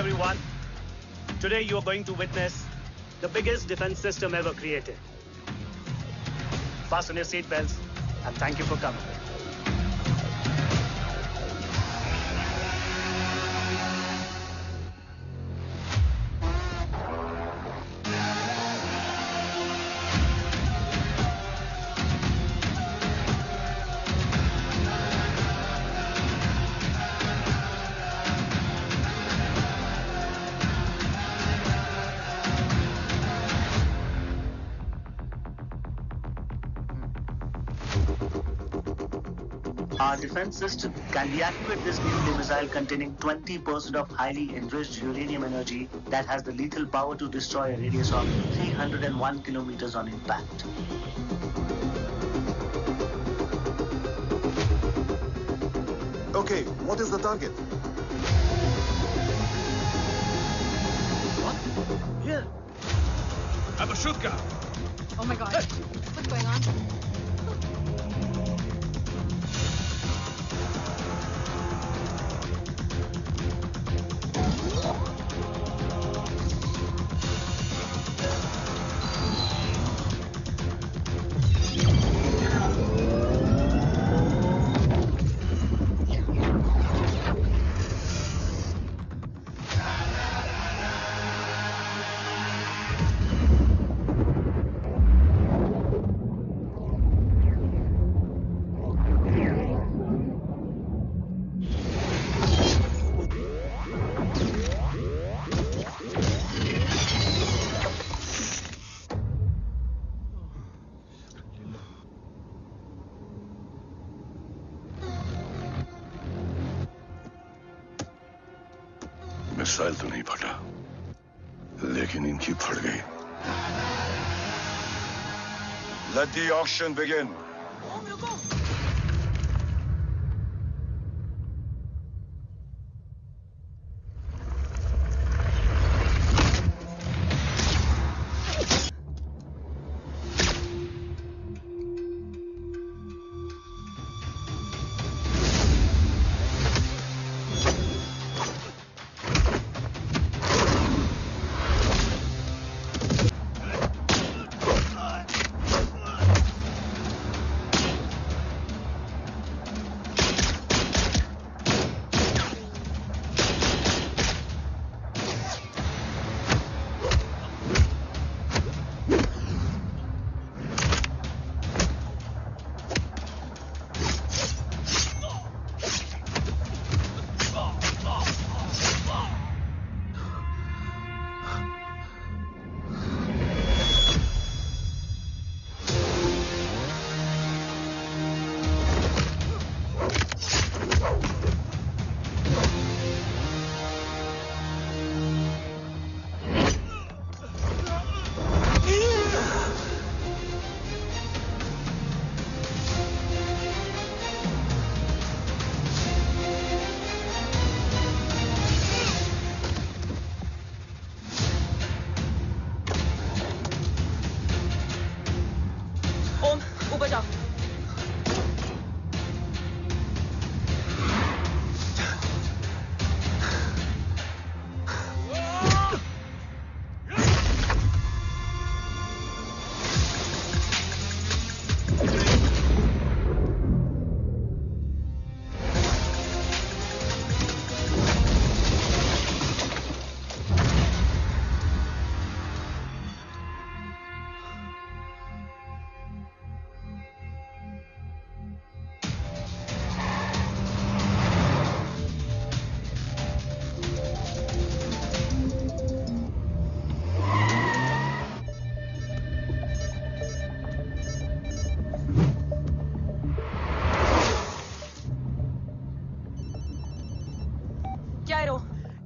everyone. Today you are going to witness the biggest defense system ever created. Fasten your seatbelts and thank you for coming. Our defense system can deactivate this nuclear missile containing 20% of highly enriched uranium energy that has the lethal power to destroy a radius of 301 kilometers on impact. Okay, what is the target? What? Here. Abashutka! Oh my god. What's going on? Missile तो नहीं फटा, लेकिन इनकी फट गई। Let the auction begin.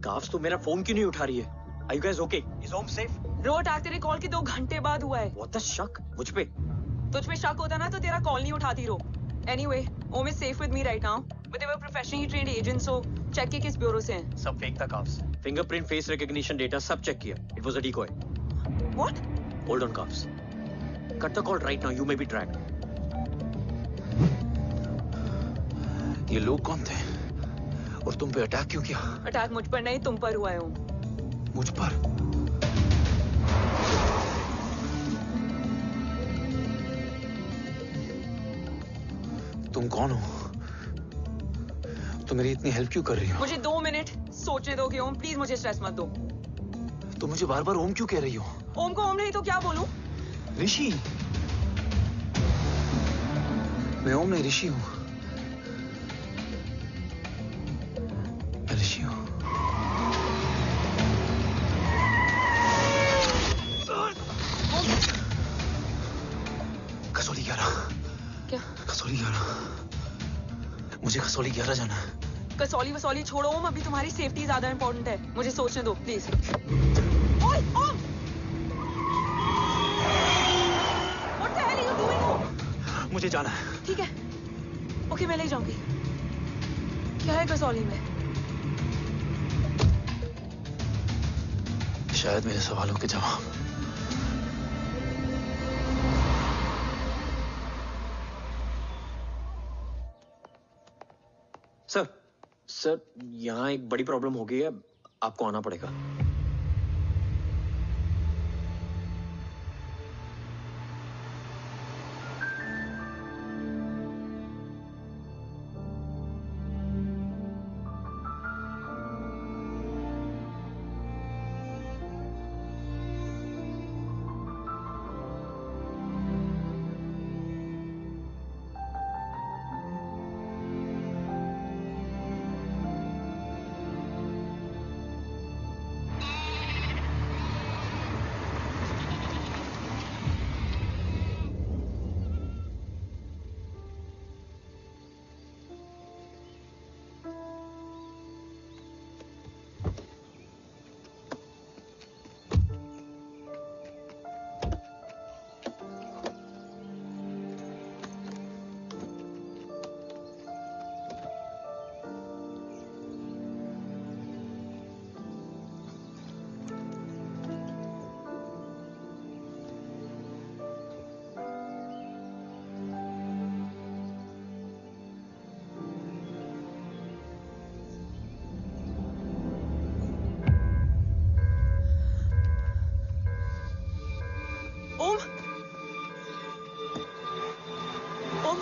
Carbs तो मेरा phone क्यों नहीं उठा रही है? Are you guys okay? Is Om safe? रो अटैक तेरे कॉल के 2 घंटे बाद हुआ है। What the शक? मुझ पे? तुझ पे शक होता ना तो तेरा कॉल नहीं उठाती रो। Anyway, Om is safe with me right now. But they were professionally trained agents, so check के किस ब्यूरो से हैं? सब फेक था carbs. Fingerprint, face recognition data सब चेक किया। It was a decoy. What? Hold on, carbs. Cut the call right now. You may be tracked. ये लोग कौन थे? और तुम पे अटैक क्यों किया? अटैक मुझ पर नहीं, तुम पर हुआ है ओम। मुझ पर? तुम कौन हो? तुम मेरी इतनी हेल्प क्यों कर रही हो? मुझे 2 मिनट सोचने दोगे ओम? प्लीज मुझे स्ट्रेस मत दो। तुम मुझे बार बार ओम क्यों कह रही हो? ओम को ओम नहीं तो क्या बोलूं? ऋषि। मैं ओम नहीं, ऋषि हूं। मैं ऋषि हूं। कसौली 11। क्या? कसौली 11। मुझे कसौली 11 जाना है। कसौली वसौली छोड़ो ओम, अभी तुम्हारी सेफ्टी ज्यादा इंपॉर्टेंट है। मुझे सोचने दो प्लीज। ओए ओम! What the hell are you doing, ओम? मुझे जाना है। ठीक है, ओके मैं ले जाऊंगी। क्या है कसौली में? शायद मेरे सवालों के जवाब। सर, यहाँ एक बड़ी प्रॉब्लम हो गई है, आपको आना पड़ेगा। ओम! ओम!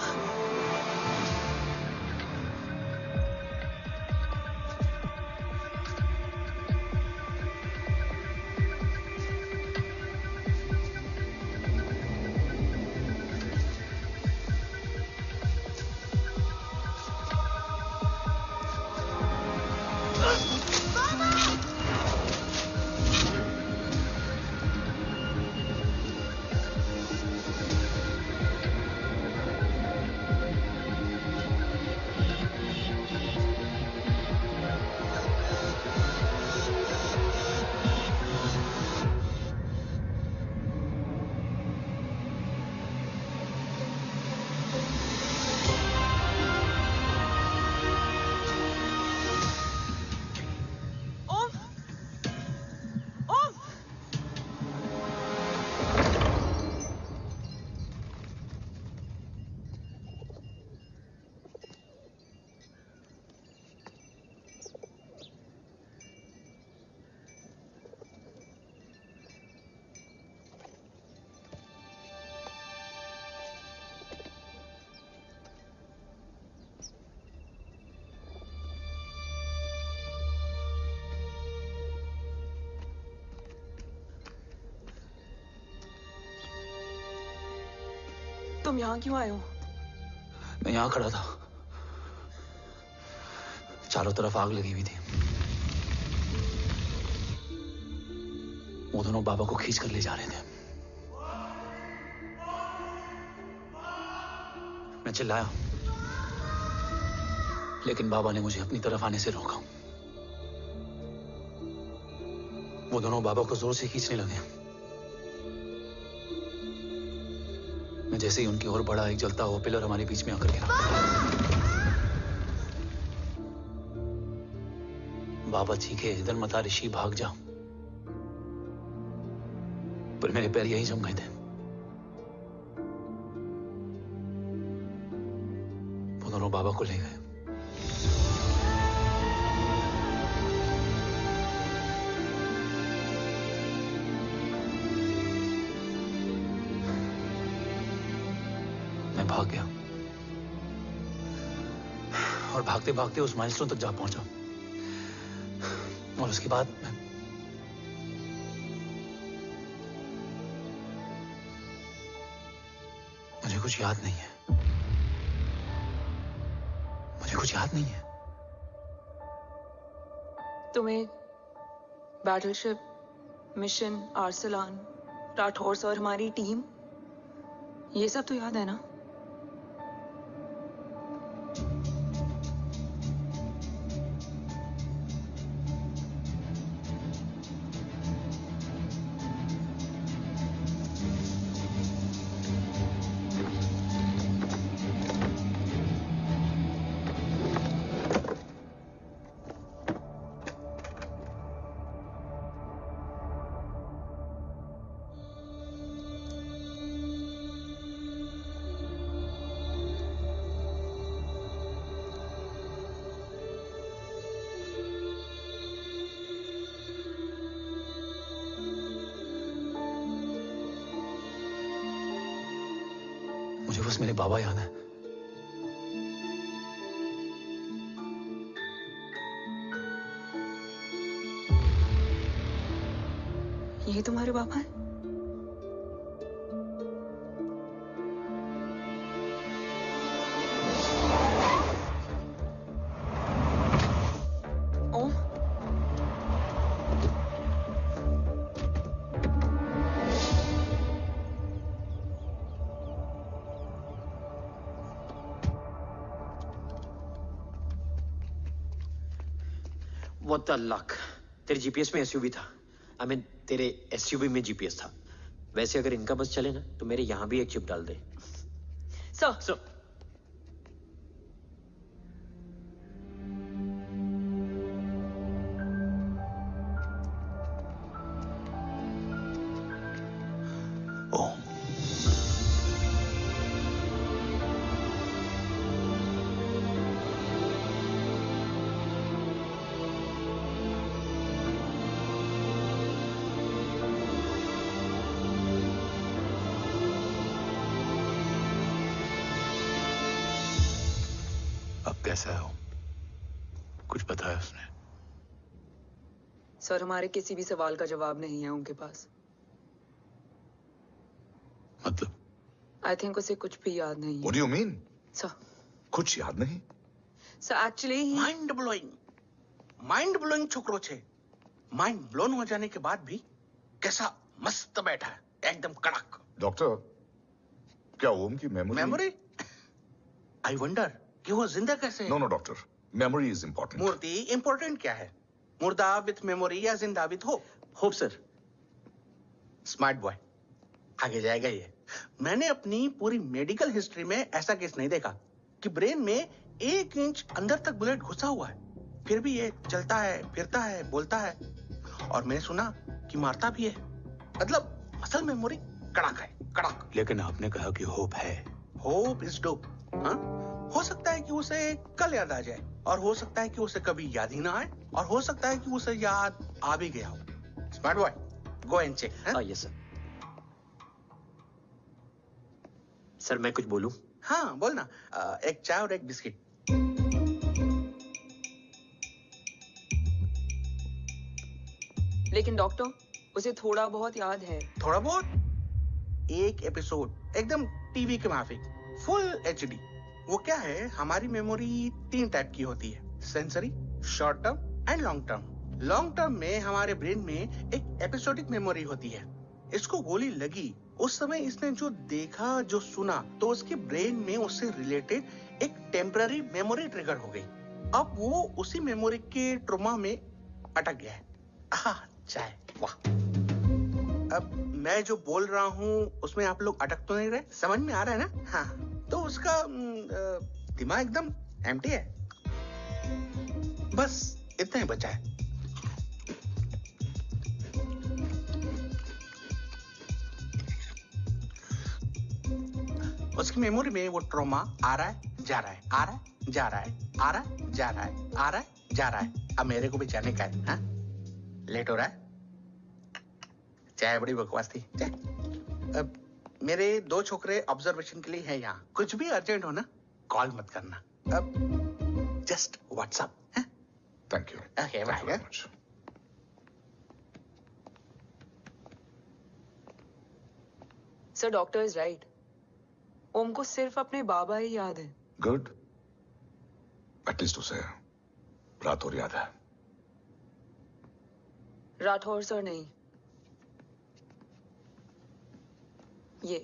तुम यहाँ क्यों आए हो? मैं यहाँ खड़ा था, चारों तरफ आग लगी हुई थी। वो दोनों बाबा को खींच कर ले जा रहे थे। मैं चिल्लाया, लेकिन बाबा ने मुझे अपनी तरफ आने से रोका। वो दोनों बाबा को जोर से खींचने लगे। मैं जैसे ही उनकी ओर बढ़ा, एक जलता हुआ पिलर हमारे बीच में आकर गिरा। बाबा चीखे, इधर मत आ ऋषि, भाग जा। पर मेरे पैर यहीं जम गए थे। वो दोनों बाबा को ले गए। भाग गया और भागते भागते उस माइलस्टोन तक जा पहुंचा। और उसके बाद मुझे कुछ याद नहीं है। मुझे कुछ याद नहीं है। तुम्हें बैटलशिप, मिशन, आर्सलान, राठौर और हमारी टीम, ये सब तो याद है ना? मुझे बस मेरे बाबा याद है। ये तुम्हारे बाबा हैं? ओम, What the luck? तेरे जीपीएस में एसयूवी था। I mean, तेरे एसयूवी में जीपीएस था। वैसे अगर इनका बस चले ना तो मेरे यहां भी एक चिप डाल दे। सर। ओम, अब कैसा है ओम? कुछ बताया उसने? सर, हमारे किसी भी सवाल का जवाब नहीं है उनके पास। मतलब? आई थिंक उसे कुछ भी याद नहीं What है। do you mean? सर, कुछ याद नहीं? सर एक्चुअली माइंड ब्लोइंग छोकरो छे। माइंड ब्लोन हो जाने के बाद भी कैसा मस्त बैठा है, एकदम कड़क। डॉक्टर, क्या ओम की मेमोरी? आई वंडर कि वो जिंदा कैसे है? No doctor, memory is important. मूर्ति इंपॉर्टेंट क्या है? मुर्दा विथ मेमोरी या जिंदा with hope? Hope sir. Smart boy, आगे जाएगा ये। मैंने अपनी पूरी मेडिकल हिस्ट्री में ऐसा केस नहीं देखा कि ब्रेन में 1 इंच अंदर तक बुलेट घुसा हुआ है, फिर भी ये चलता है, फिरता है, बोलता है, और मैंने सुना कि मारता भी है। मतलब असल मेमोरी कड़क है, कड़क। लेकिन आपने कहा कि होप है। Hope is dope. हाँ, हो सकता है कि उसे कल याद आ जाए, और हो सकता है कि उसे कभी याद ही ना आए, और हो सकता है कि उसे याद आ भी गया हो। Smart boy, go and check. Yes sir. Sir मैं कुछ बोलूं? हाँ बोल ना। एक चाय और एक बिस्किट। लेकिन डॉक्टर, उसे थोड़ा बहुत याद है। थोड़ा बहुत? एक एपिसोड एकदम टीवी के माफिक, फुल एचडी। वो क्या है, हमारी मेमोरी 3 टाइप की होती है, sensory, short term and long term. Long term में हमारे ब्रेन में एक एपिसोडिक मेमोरी होती है। इसको गोली लगी, उस समय इसने जो देखा, जो सुना, तो उसके ब्रेन में उससे रिलेटेड एक टेम्पररी मेमोरी ट्रिगर हो गई। अब वो उसी मेमोरी के ट्रॉमा में अटक गया है। चाय, वाह। अब मैं जो बोल रहा हूँ उसमें आप लोग अटक तो नहीं रहे? समझ में आ रहा है ना? हाँ, तो उसका दिमाग एकदम एम्प्टी है। बस इतना ही बचा है। उसकी मेमोरी में वो ट्रॉमा आ रहा है, जा रहा है, आ रहा है, जा रहा है, आ रहा है, जा रहा है, आ रहा है, जा रहा है। अब मेरे को भी जाने का है। हाँ, लेट हो रहा है। चाय बड़ी बकवास थी। चाय। अब मेरे 2 छोकरे ऑब्जर्वेशन के लिए हैं यहाँ। कुछ भी अर्जेंट हो ना, कॉल मत करना। अब just WhatsApp. Thank you. Okay, bye. Sir, doctor is right. Om को सिर्फ अपने बाबा ही याद है। गुड। एटलीस्ट उसे राठौर याद है। राठौर सर नहीं, ये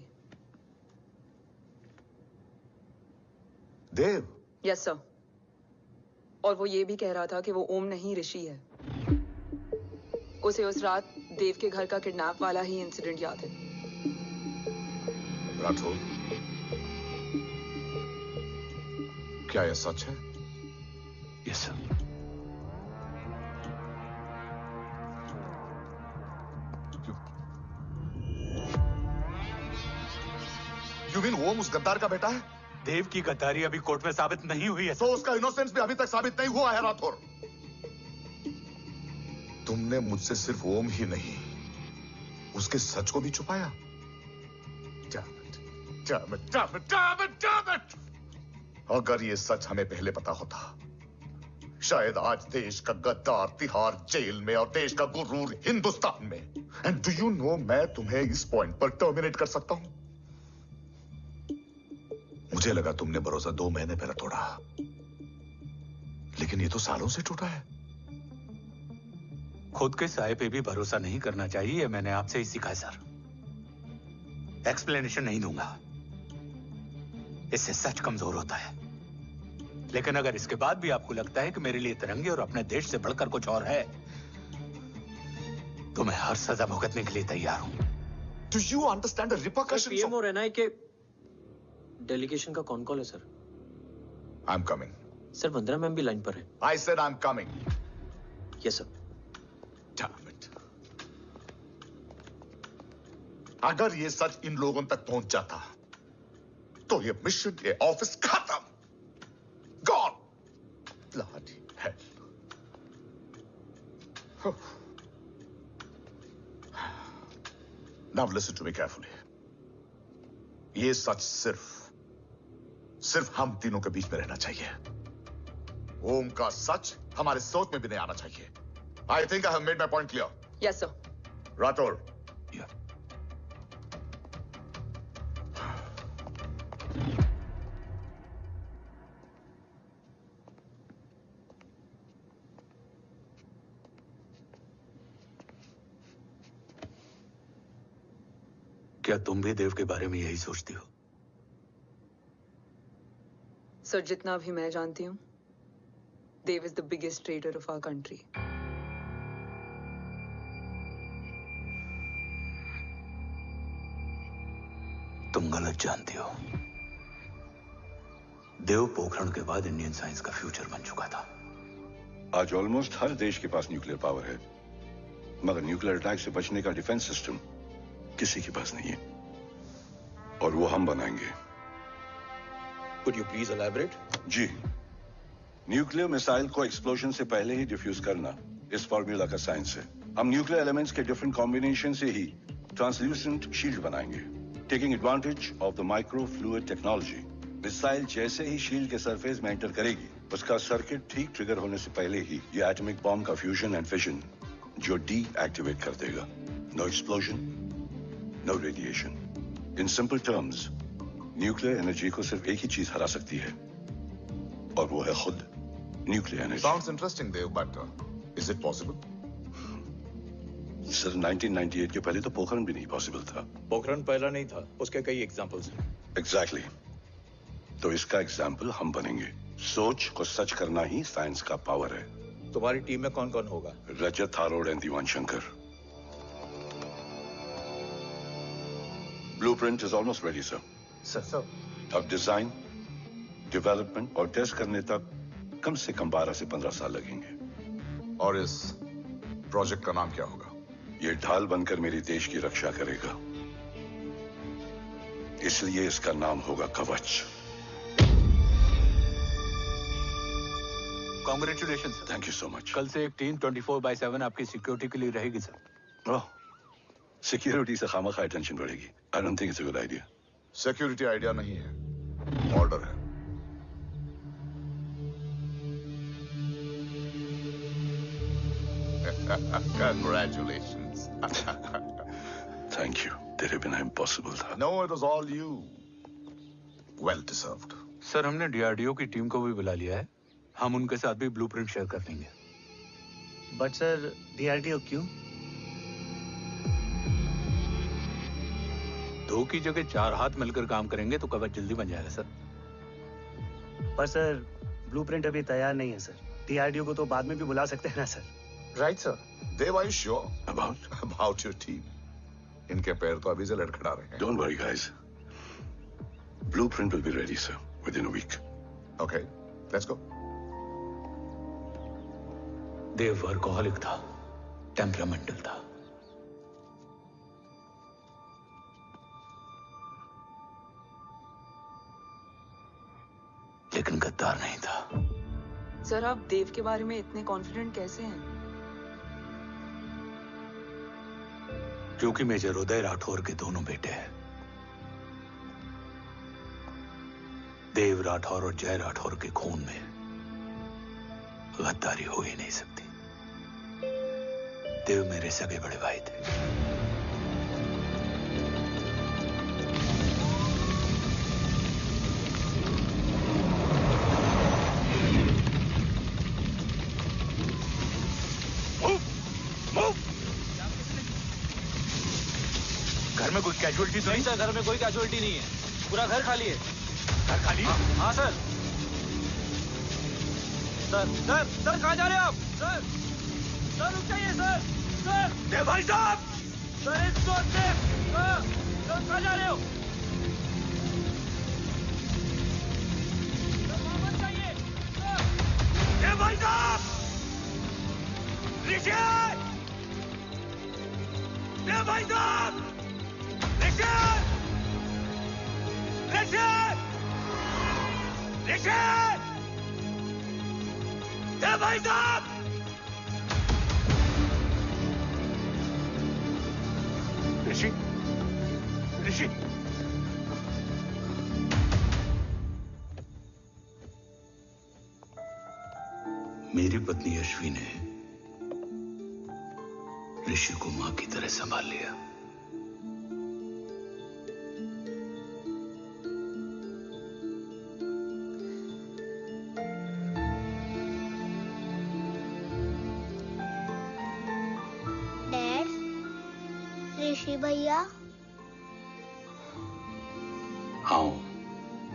देव। Yes sir. और वो ये भी कह रहा था कि वो ओम नहीं, ऋषि है। उसे उस रात देव के घर का किडनैप वाला ही इंसिडेंट याद है। राठौर, क्या यह सच है? Yes sir. यू मीन ओम उस गद्दार का बेटा है? देव की गद्दारी अभी कोर्ट में साबित नहीं हुई है। तो उसका इनोसेंस भी अभी तक साबित नहीं हुआ है राठौर। तुमने मुझसे सिर्फ ओम ही नहीं, उसके सच को भी छुपाया। Damn it! अगर ये सच हमें पहले पता होता, शायद आज देश का गद्दार तिहाड़ जेल में और देश का गुरूर हिंदुस्तान में। एंड डू यू नो, मैं तुम्हें इस पॉइंट पर टर्मिनेट कर सकता हूं। मुझे लगा तुमने भरोसा 2 महीने पहले तोड़ा, लेकिन ये तो सालों से टूटा है। खुद के साए पे भी भरोसा नहीं करना चाहिए, मैंने आपसे ही सीखा है सर। एक्सप्लेनेशन नहीं दूंगा, इससे सच कमजोर होता है। लेकिन अगर इसके बाद भी आपको लगता है कि मेरे लिए तिरंगे और अपने देश से बढ़कर कुछ और है, तो मैं हर सजा भुगतने के लिए तैयार हूं। Do you understand the repercussions PM of... और एनआई के डेलीगेशन का कौन कॉल है sir? I'm coming. Sir, Vandana ma'am भी लाइन पर है। I said I'm coming. Yes sir. Damn it. अगर ये सच इन लोगों तक पहुंच जाता, तो ये मिशन, ये ऑफिस खत्म। Gone. Bloody hell. Now listen to me carefully. ये सच सिर्फ हम तीनों के बीच में रहना चाहिए। ओम का सच हमारे सोच में भी नहीं आना चाहिए। I think I have made my point clear. Yes sir. Rathore. Yeah. क्या तुम भी देव के बारे में यही सोचती हो? सर, जितना भी मैं जानती हूँ, Dev is the biggest trader of our country. तुम गलत जानती हो। देव पोखरण के बाद इंडियन साइंस का फ्यूचर बन चुका था। आज ऑलमोस्ट हर देश के पास न्यूक्लियर पावर है, मगर न्यूक्लियर अटैक से बचने का डिफेंस सिस्टम किसी के पास नहीं है, और वो हम बनाएंगे। Could you please elaborate? जी, न्यूक्लियर मिसाइल को एक्सप्लोजन से पहले ही डिफ्यूज करना इस फॉर्मूला का साइंस है। हम न्यूक्लियर एलिमेंट्स के डिफरेंट कॉम्बिनेशन से ही ट्रांसल्यूसेंट शील्ड बनाएंगे, taking advantage of the micro fluid technology. Missile जैसे ही शील्ड के सरफेस में एंटर करेगी, उसका सर्किट ठीक ट्रिगर होने से पहले ही ये एटॉमिक बॉम्ब का फ्यूजन एंड फिशन जो डीएक्टिवेट कर देगा। No explosion, no radiation. In simple terms, nuclear energy को सिर्फ एक ही चीज हरा सकती है, और वो है खुद nuclear energy. Sounds interesting, Dev, but is it possible? Sir, 1998 के पहले तो पोखरण भी नहीं पॉसिबल था। पोखरण पहला नहीं था, उसके कई एग्जांपल्स हैं। एग्जैक्टली। तो इसका एग्जाम्पल हम बनेंगे। सोच को सच करना ही साइंस का पावर है। तुम्हारी टीम में कौन कौन होगा? Rajat Tharod and Diwan Shankar. Blueprint is almost ready sir. Sir अब डिजाइन, डेवलपमेंट और टेस्ट करने तक कम से कम 12 से 15 साल लगेंगे। और इस प्रोजेक्ट का नाम क्या होगा? ये ढाल बनकर मेरे देश की रक्षा करेगा, इसलिए इसका नाम होगा कवच। Congratulation sir. Thank you so much. कल से एक टीम 24/7 आपकी सिक्योरिटी के लिए रहेगी सर। ओह, सिक्योरिटी से खामखा टेंशन बढ़ेगी। I don't think it's a good idea. Security idea नहीं है, ऑर्डर है। Congratulations. थैंक यू, तेरे बिना इम्पॉसिबल था। No, it was all you. Well deserved. Sir, हमने डीआरडीओ की टीम को भी बुला लिया है। हम उनके साथ भी ब्लूप्रिंट शेयर कर देंगे। बट सर, डीआरडीओ क्यों? 2 की जगह 4 हाथ मिलकर काम करेंगे तो कवच जल्दी बन जाएगा सर। पर सर, ब्लूप्रिंट अभी तैयार नहीं है सर। डीआरडीओ को तो बाद में भी बुला सकते हैं ना sir. Right, sir. Dev, are you sure About your team? इनके पैर तो अभी से लड़खड़ा रहे हैं। Don't worry, guys. Blueprint will be ready, sir, within a week. Okay, let's go. Dev workaholic था, टेम्परामेंटल था। लेकिन गद्दार नहीं था। सर, आप देव के बारे में इतने कॉन्फिडेंट कैसे हैं? क्योंकि मेजर उदय राठौर के दोनों बेटे हैं। देव राठौर और जय राठौर के खून में गद्दारी हो ही नहीं सकती। देव मेरे सगे बड़े भाई थे। घर में कोई कैजुअलिटी तो नहीं? सर, घर में कोई कैजुअलिटी नहीं है। पूरा घर खाली है। घर खाली? हाँ सर। सर कहाँ जा रहे हो आप? सर रुक जाइए सर। देव भाई साहब! सर कहाँ जा रहे हो? सर वापस जाइए। देव भाई साहब! ऋषि! देव भाई साहब! ऋषि! देव भाई साहब! ऋषि! मेरी पत्नी अश्वी ने ऋषि को मां की तरह संभाल लिया। ऋषि भैया। हाँ,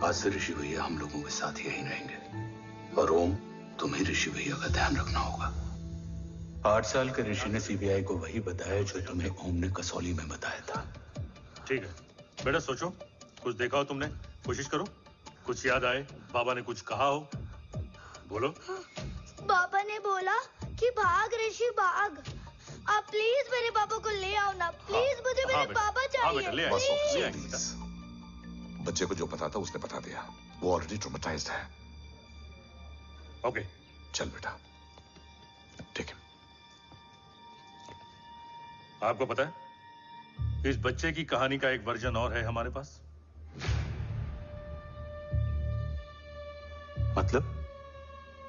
आज से ऋषि भैया हम लोगों के साथ यहीं रहेंगे। और ओम, तुम्हें ऋषि भैया का ध्यान रखना होगा। 8 साल के ऋषि ने सीबीआई को वही बताया जो तुम्हें ओम ने कसौली में बताया था। ठीक है बेटा, सोचो, कुछ देखा हो तुमने, कोशिश करो, कुछ याद आए, बाबा ने कुछ कहा हो, बोलो। बाबा ने बोला कि भाग ऋषि भाग। आप प्लीज मेरे पापा को ले आओ ना, प्लीज। मुझे मेरे पापा चाहिए। प्लीज। बच्चे को जो पता था उसने बता दिया। वो ऑलरेडी ट्रॉमेटाइज्ड है। ओके, चल बेटा, ठीक है। आपको पता है, इस बच्चे की कहानी का एक वर्जन और है हमारे पास। मतलब?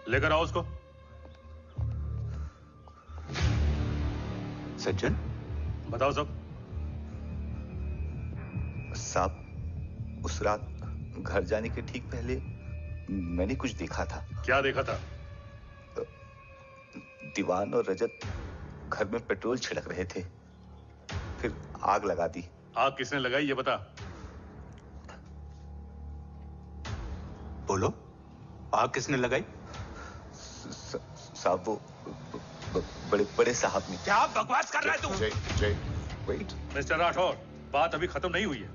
लेकर आओ उसको। सज्जन, बताओ सब। साहब, उस रात घर जाने के ठीक पहले मैंने कुछ देखा था। क्या देखा था? दीवान और रजत घर में पेट्रोल छिड़क रहे थे, फिर आग लगा दी। आग किसने लगाई ये बता। बोलो, आग किसने लगाई? साहब, वो बड़े साहब ने। क्या बकवास कर रहा है तू? जय, वेट। मिस्टर राठौर, बात अभी खत्म नहीं हुई है,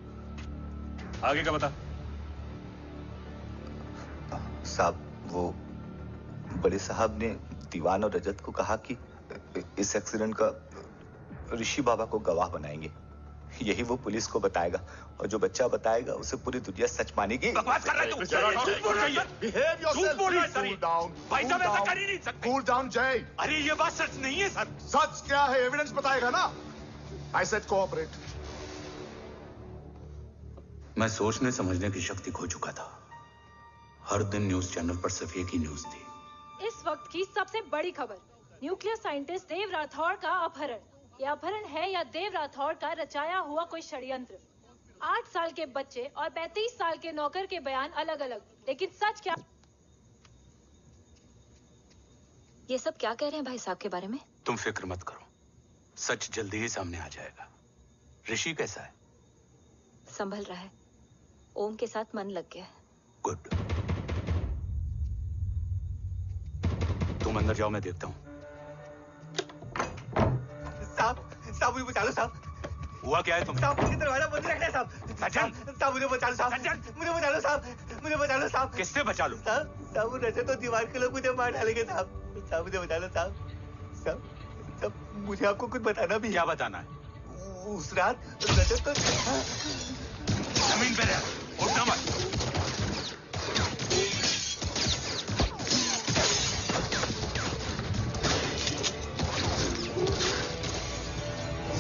आगे का बता। साहब, वो बड़े साहब ने दीवान और रजत को कहा कि इस एक्सीडेंट का ऋषि बाबा को गवाह बनाएंगे। यही वो पुलिस को बताएगा, और जो बच्चा बताएगा उसे पूरी दुनिया सच मानेगी। बकवास कर रहा है तू? झूठ बोल रही है। झूठ बोल रहा है सर। भाई साहब, ऐसा कर ही नहीं सकते। कूल डाउन जय। अरे ये बात सच नहीं है सर। सच क्या है? एविडेंस बताएगा ना। I said cooperate. मैं सोचने समझने की शक्ति खो चुका था। हर दिन न्यूज चैनल पर सिर्फ एक ही न्यूज थी। इस वक्त की सबसे बड़ी खबर, न्यूक्लियर साइंटिस्ट देव राठौड़ का अपहरण। यह अपहरण है या देव राठौड़ का रचाया हुआ कोई षड्यंत्र? 8 साल के बच्चे और 35 साल के नौकर के बयान अलग अलग, लेकिन सच क्या? ये सब क्या कह रहे हैं भाई साहब के बारे में? तुम फिक्र मत करो, सच जल्दी ही सामने आ जाएगा। ऋषि कैसा है? संभल रहा है। ओम के साथ मन लग गया है। गुड। तुम अंदर जाओ, मैं देखता हूँ। साहब मुझे बचा लो साहब। हुआ क्या है तुम्हें? साहब मुझे दरवाजा बंद रखना है साहब। सज्जन, साहब मुझे बचा लो साहब। सज्जन, मुझे बचा लो साहब। मुझे बचा लो साहब। किससे बचा लो? साहब वो रजत तो दीवार के लोग मुझे मार डालेंगे साहब। साहब मुझे बचा लो साहब। साहब मुझे आपको कुछ बताना भी है। क्या बताना है? उस रात रजत तो जमीन पे रह, उठना मत।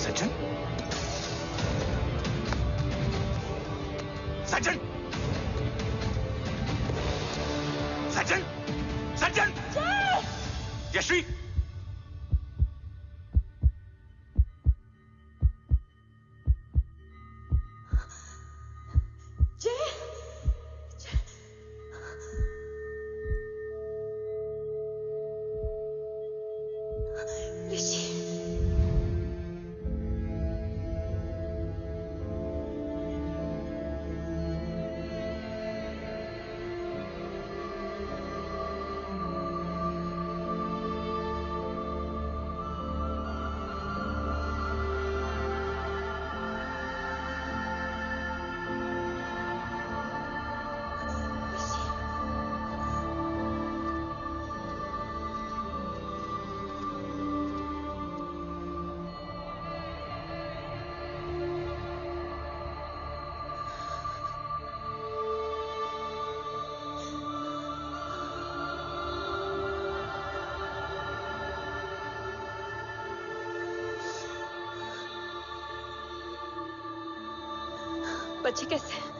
सज्जन, सज्जन, सज्जन, सज्जन, यशवी, बच्चे कैसे हैं?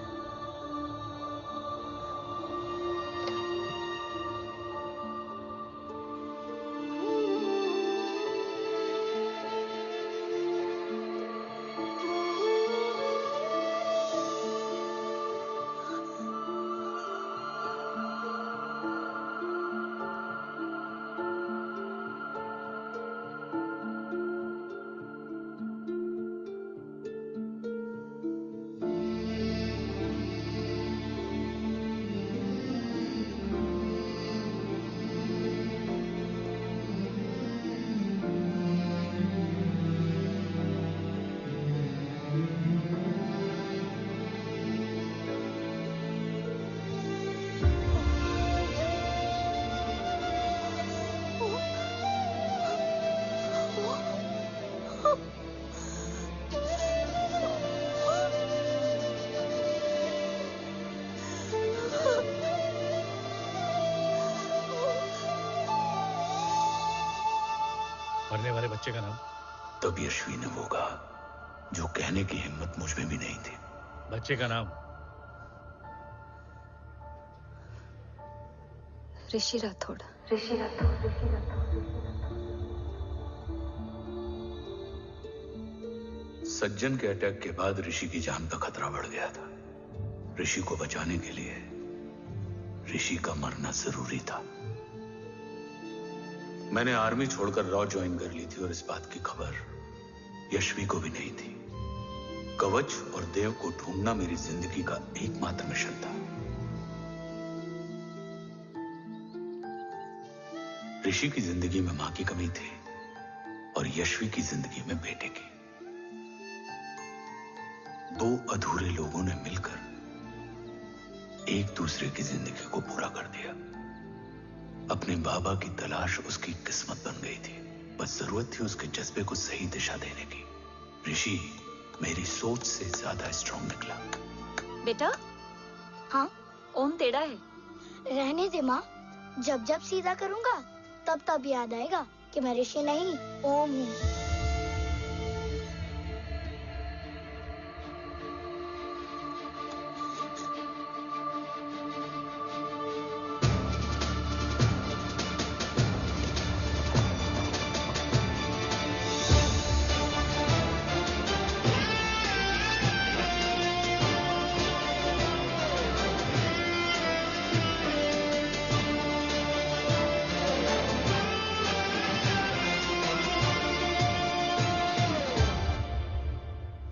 मरने वाले बच्चे का नाम? तब यशवी ने वो कहा जो कहने की हिम्मत मुझ में भी नहीं थी। बच्चे का नाम? ऋषि राठौड़। सज्जन के अटैक के बाद ऋषि की जान का खतरा बढ़ गया था। ऋषि को बचाने के लिए ऋषि का मरना जरूरी था। मैंने आर्मी छोड़कर रॉ ज्वाइन कर ली थी और इस बात की खबर यशवी को भी नहीं थी। कवच और देव को ढूंढना मेरी जिंदगी का एकमात्र मिशन था। ऋषि की जिंदगी में मां की कमी थी और यशवी की जिंदगी में बेटे की। दो अधूरे लोगों ने मिलकर एक दूसरे की जिंदगी को पूरा कर दिया। अपने बाबा की तलाश उसकी किस्मत बन गई थी, बस जरूरत थी उसके जज्बे को सही दिशा देने की। ऋषि मेरी सोच से ज्यादा स्ट्रांग निकला। बेटा, हाँ, ओम टेढ़ा है। रहने दे माँ, जब जब सीधा करूंगा तब तब याद आएगा कि मैं ऋषि नहीं ओम हूँ।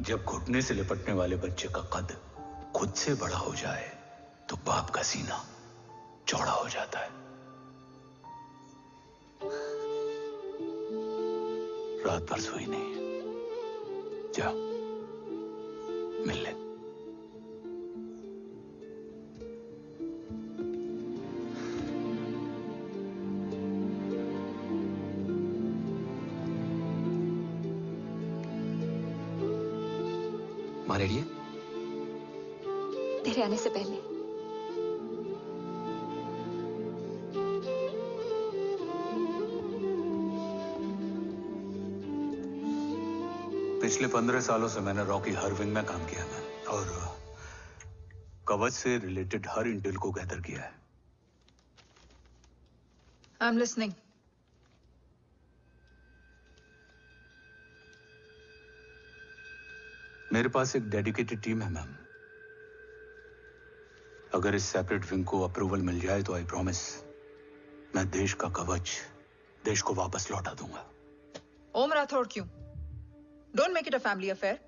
जब घुटने से लिपटने वाले बच्चे का कद खुद से बड़ा हो जाए तो बाप का सीना चौड़ा हो जाता है। रात भर सोई नहीं, जा मिल ले। माँ रेडी है? तेरे आने से पहले। पिछले 15 सालों से मैंने रॉकी हर विंग में काम किया है और कवच से रिलेटेड हर इंटेल को गैदर किया है। I am listening. मेरे पास एक डेडिकेटेड टीम है मैम। अगर इस सेपरेट विंग को अप्रूवल मिल जाए तो आई प्रॉमिस मैं देश का कवच देश को वापस लौटा दूंगा। ओम राठौड़ क्यों? Don't make it a family affair.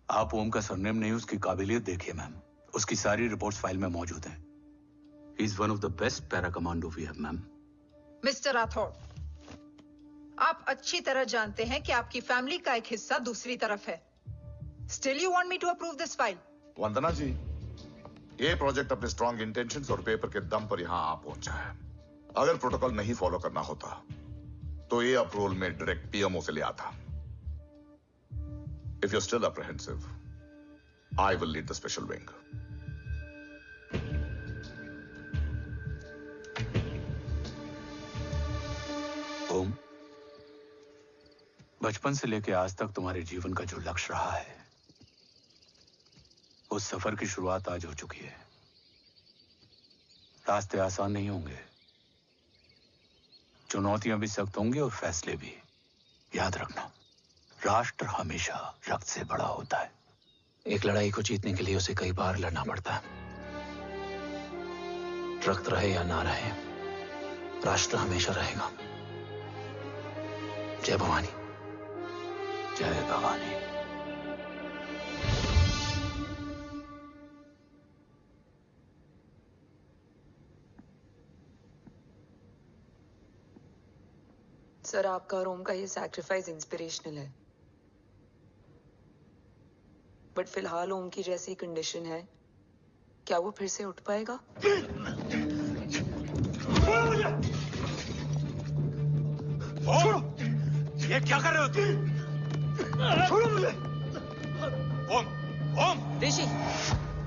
आप ओम का सरनेम नहीं, उसकी काबिलियत देखिए मैम। उसकी सारी रिपोर्ट्स फाइल में मौजूद हैं। He is one of the best para commando we have ma'am. Mister Rathore, आप अच्छी तरह जानते हैं कि आपकी फैमिली का एक हिस्सा दूसरी तरफ है। Still you want me to approve this file? वंदना जी, ये प्रोजेक्ट अपने स्ट्रॉन्ग इंटेंशंस और पेपर के दम पर यहां आ पहुंचा है। अगर प्रोटोकॉल नहीं फॉलो करना होता तो ये अप्रूवल में डायरेक्ट पीएमओ से ले आता। If you're still apprehensive, I will lead the special wing. ओम, बचपन से लेकर आज तक तुम्हारे जीवन का जो लक्ष्य रहा है, उस सफर की शुरुआत आज हो चुकी है। रास्ते आसान नहीं होंगे, चुनौतियां भी सख्त होंगी और फैसले भी। याद रखना, राष्ट्र हमेशा रक्त से बड़ा होता है। एक लड़ाई को जीतने के लिए उसे कई बार लड़ना पड़ता है। रक्त रहे या ना रहे, राष्ट्र हमेशा रहेगा। जय भवानी। जय भवानी। सर, आपका और ओम का ये सैक्रिफाइस इंस्पिरेशनल है, बट फिलहाल ओम की जैसी कंडीशन है, क्या वो फिर से उठ पाएगा? छोड़ो! ये क्या कर रहे हो तुम? छोड़ो मुझे! ओम! ओम! ऋषि!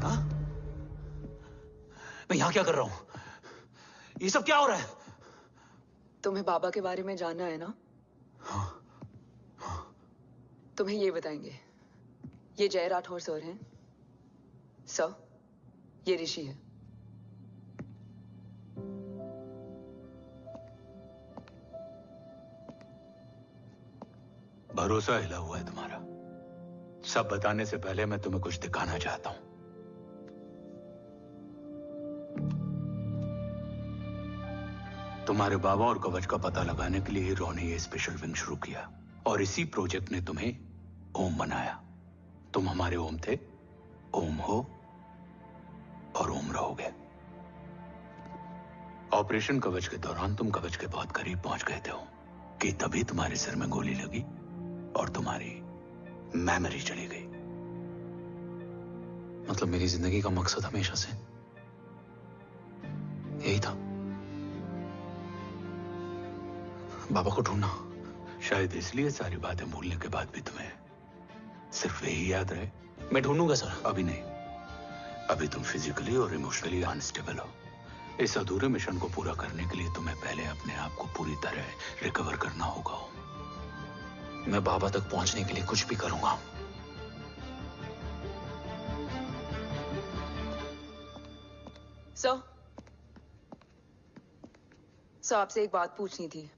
हाँ? मैं यहाँ क्या कर रहा हूँ? ये सब क्या हो रहा है? तुम्हें बाबा के बारे में जानना है ना? तुम्हें ये बताएंगे। ये जय राठौर सर हैं। सर, ये ऋषि है। भरोसा हिला हुआ है तुम्हारा। सब बताने से पहले मैं तुम्हें कुछ दिखाना चाहता हूं। तुम्हारे बाबा और कवच का पता लगाने के लिए हीरो ने ये स्पेशल विंग शुरू किया और इसी प्रोजेक्ट ने तुम्हें ओम बनाया। तुम हमारे ओम थे, ओम हो और ओम रहोगे। ऑपरेशन कवच के दौरान तुम कवच के बहुत करीब पहुंच गए थे कि तभी तुम्हारे सिर में गोली लगी और तुम्हारी मेमोरी चली गई। मतलब मेरी जिंदगी का मकसद हमेशा से यही था, बाबा को ढूंढना। शायद इसलिए सारी बातें भूलने के बाद भी तुम्हें सिर्फ यही याद रहे। मैं ढूंढूंगा सर। अभी नहीं, अभी तुम फिजिकली और इमोशनली अनस्टेबल हो। इस अधूरे मिशन को पूरा करने के लिए तुम्हें पहले अपने आप को पूरी तरह रिकवर करना होगा। मैं बाबा तक पहुंचने के लिए कुछ भी करूंगा। सर, आपसे एक बात पूछनी थी।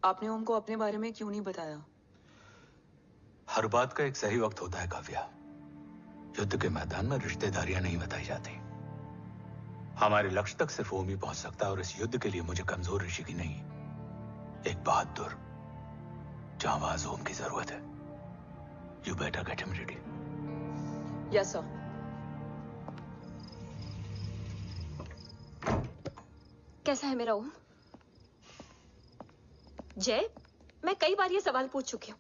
आपने ओम को अपने बारे में क्यों नहीं बताया? हर बात का एक सही वक्त होता है काव्या। युद्ध के मैदान में रिश्तेदारियां नहीं बताई जाती। हमारे लक्ष्य तक सिर्फ ओम ही पहुंच सकता है और इस युद्ध के लिए मुझे कमजोर ऋषि की नहीं, एक बहादुर जांबाज ओम की जरूरत है। You better get him ready. Yes sir. कैसा है मेरा ओम? जय, मैं कई बार ये सवाल पूछ चुकी हूँ।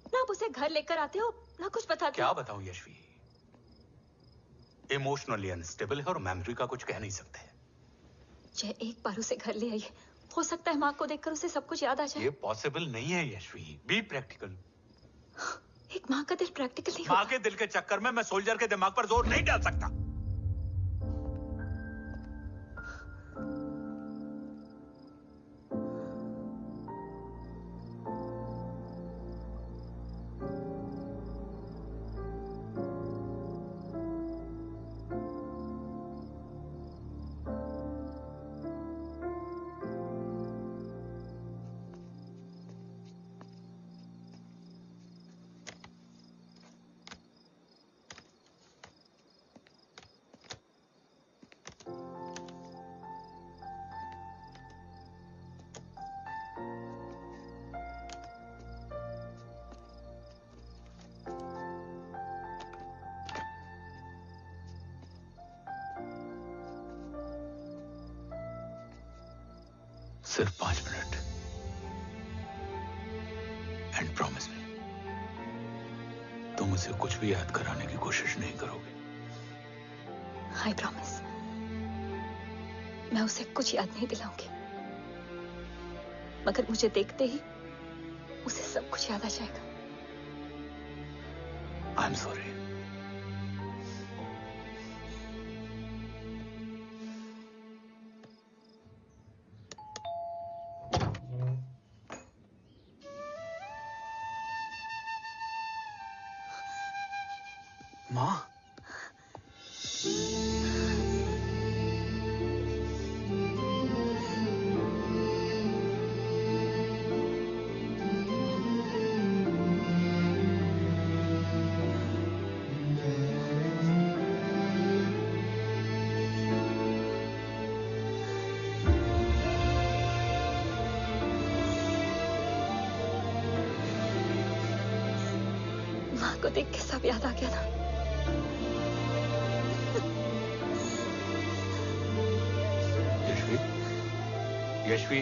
ना आप उसे घर लेकर आते हो, ना कुछ बताते क्या हो। बताऊं यशवी, इमोशनली अनस्टेबल है और मेमोरी का कुछ कह नहीं सकते। जय, एक बार उसे घर ले आइए, हो सकता है माँ को देखकर उसे सब कुछ याद आ जाए। ये पॉसिबल नहीं है यशवी, बी प्रैक्टिकल। एक माँ का दिल प्रैक्टिकल नहीं माँ होता। के दिल के चक्कर में मैं सोल्जर के दिमाग पर जोर नहीं डाल सकता। सिर्फ 5 मिनट एंड प्रॉमिस मी, तुम उसे कुछ भी याद कराने की कोशिश नहीं करोगे। आई प्रॉमिस, मैं उसे कुछ याद नहीं दिलाऊंगी, मगर मुझे देखते ही उसे सब कुछ याद आ जाएगा। I am sorry. माँ, माँ को देख के सब याद आ गया ना। Yashvi,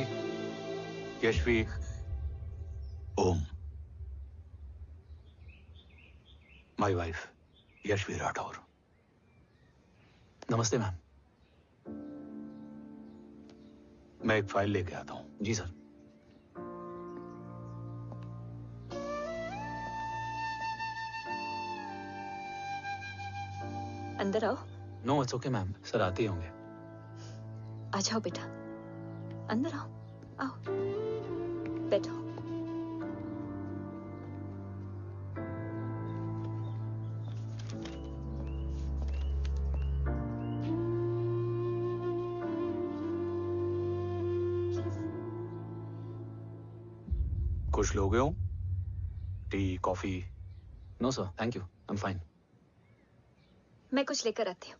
Yashvi, Om, my wife Yashvi Rathore. नमस्ते मैम। मैं एक फाइल लेके आता हूं। जी सर। अंदर आओ। No it's okay ma'am, sir आते ही होंगे। आ जाओ बेटा, अंदर आओ, आओ, बैठो। कुछ लोगे हो? Tea, coffee? No sir, thank you, I am fine. मैं कुछ लेकर आती हूँ,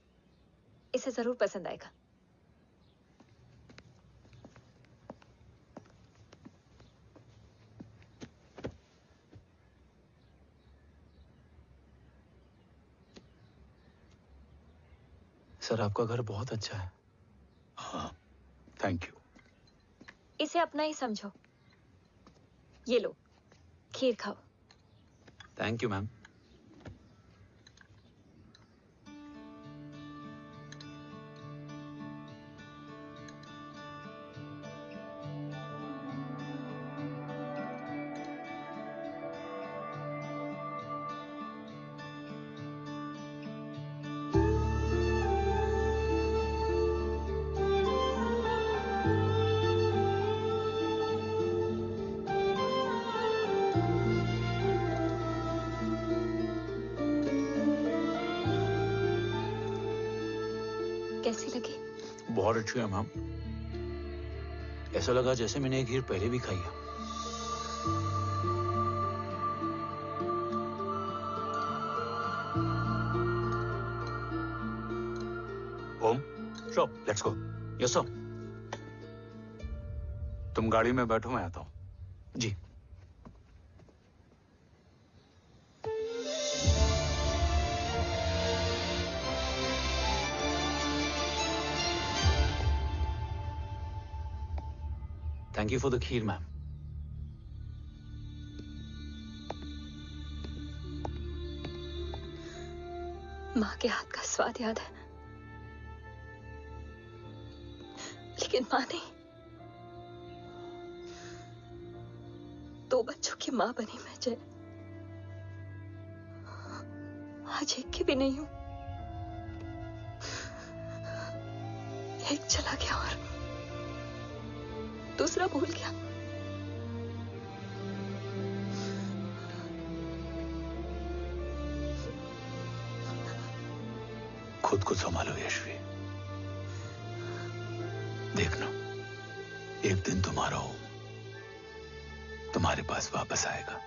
इसे जरूर पसंद आएगा। सर आपका घर बहुत अच्छा है। हाँ, थैंक यू। इसे अपना ही समझो। ये लो, खीर खाओ। Thank you ma'am. कैसी लगी? बहुत अच्छी है मैम, ऐसा लगा जैसे मैंने एक खीर पहले भी खाई है। Om, sure, let's go. Yes sir. तुम गाड़ी में बैठो, मैं आता हूं। जी। Thank you for the kheer ma'am. माँ के हाथ का स्वाद याद है, लेकिन माँ नहीं। 2 बच्चों की माँ बनी मैं जय। आज एक की भी नहीं हूं। एक चला गया और दूसरा भूल गया। खुद को संभालो यशवी। देखना, एक दिन तुम्हारा हो तुम्हारे पास वापस आएगा।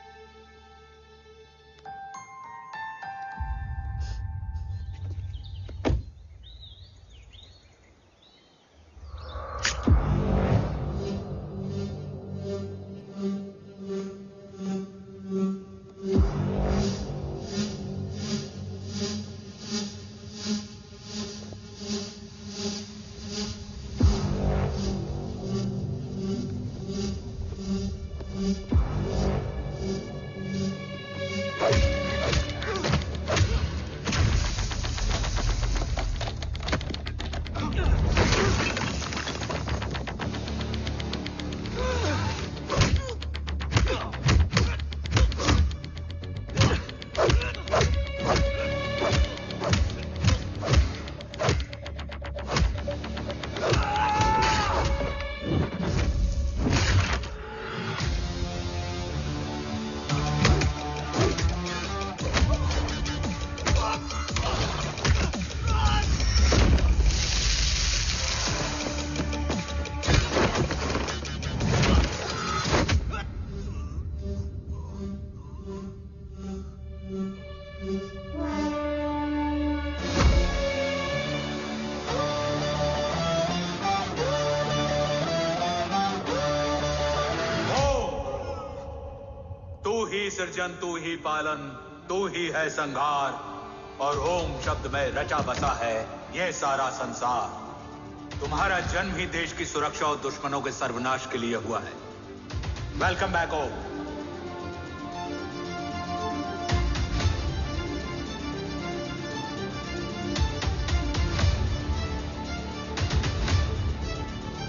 सृजन तू ही पालन, तू ही है संहार, और ओम शब्द में रचा बसा है ये सारा संसार। तुम्हारा जन्म ही देश की सुरक्षा और दुश्मनों के सर्वनाश के लिए हुआ है। वेलकम बैक ओम।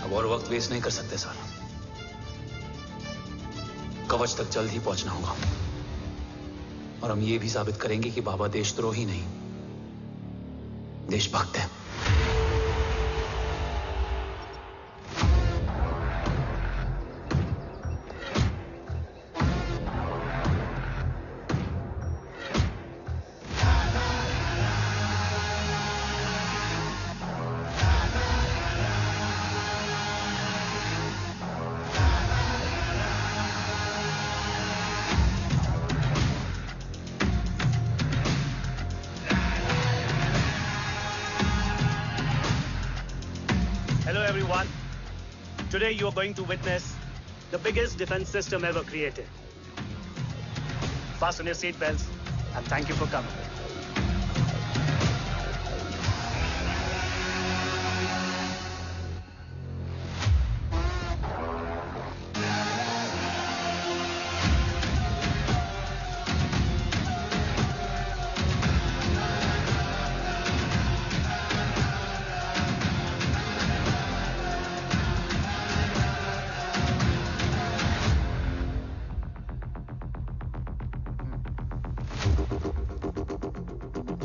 अब और वक्त वेस्ट नहीं कर सकते सर। कवच तक जल्द ही पहुंचना होगा और हम ये भी साबित करेंगे कि बाबा देशद्रोही नहीं, देशभक्त है। Today you are going to witness the biggest defense system ever created. Fasten your seat belts and thank you for coming.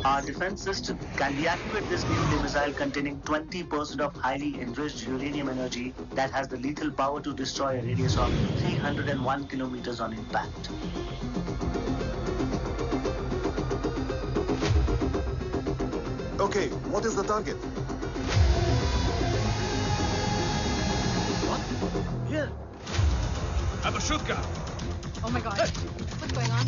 Our defense system can deactivate this nuclear missile containing 20% of highly enriched uranium energy that has the lethal power to destroy a radius of 301 kilometers on impact. Okay, what is the target? What? Here. Abashuka! Oh my god. What's going on?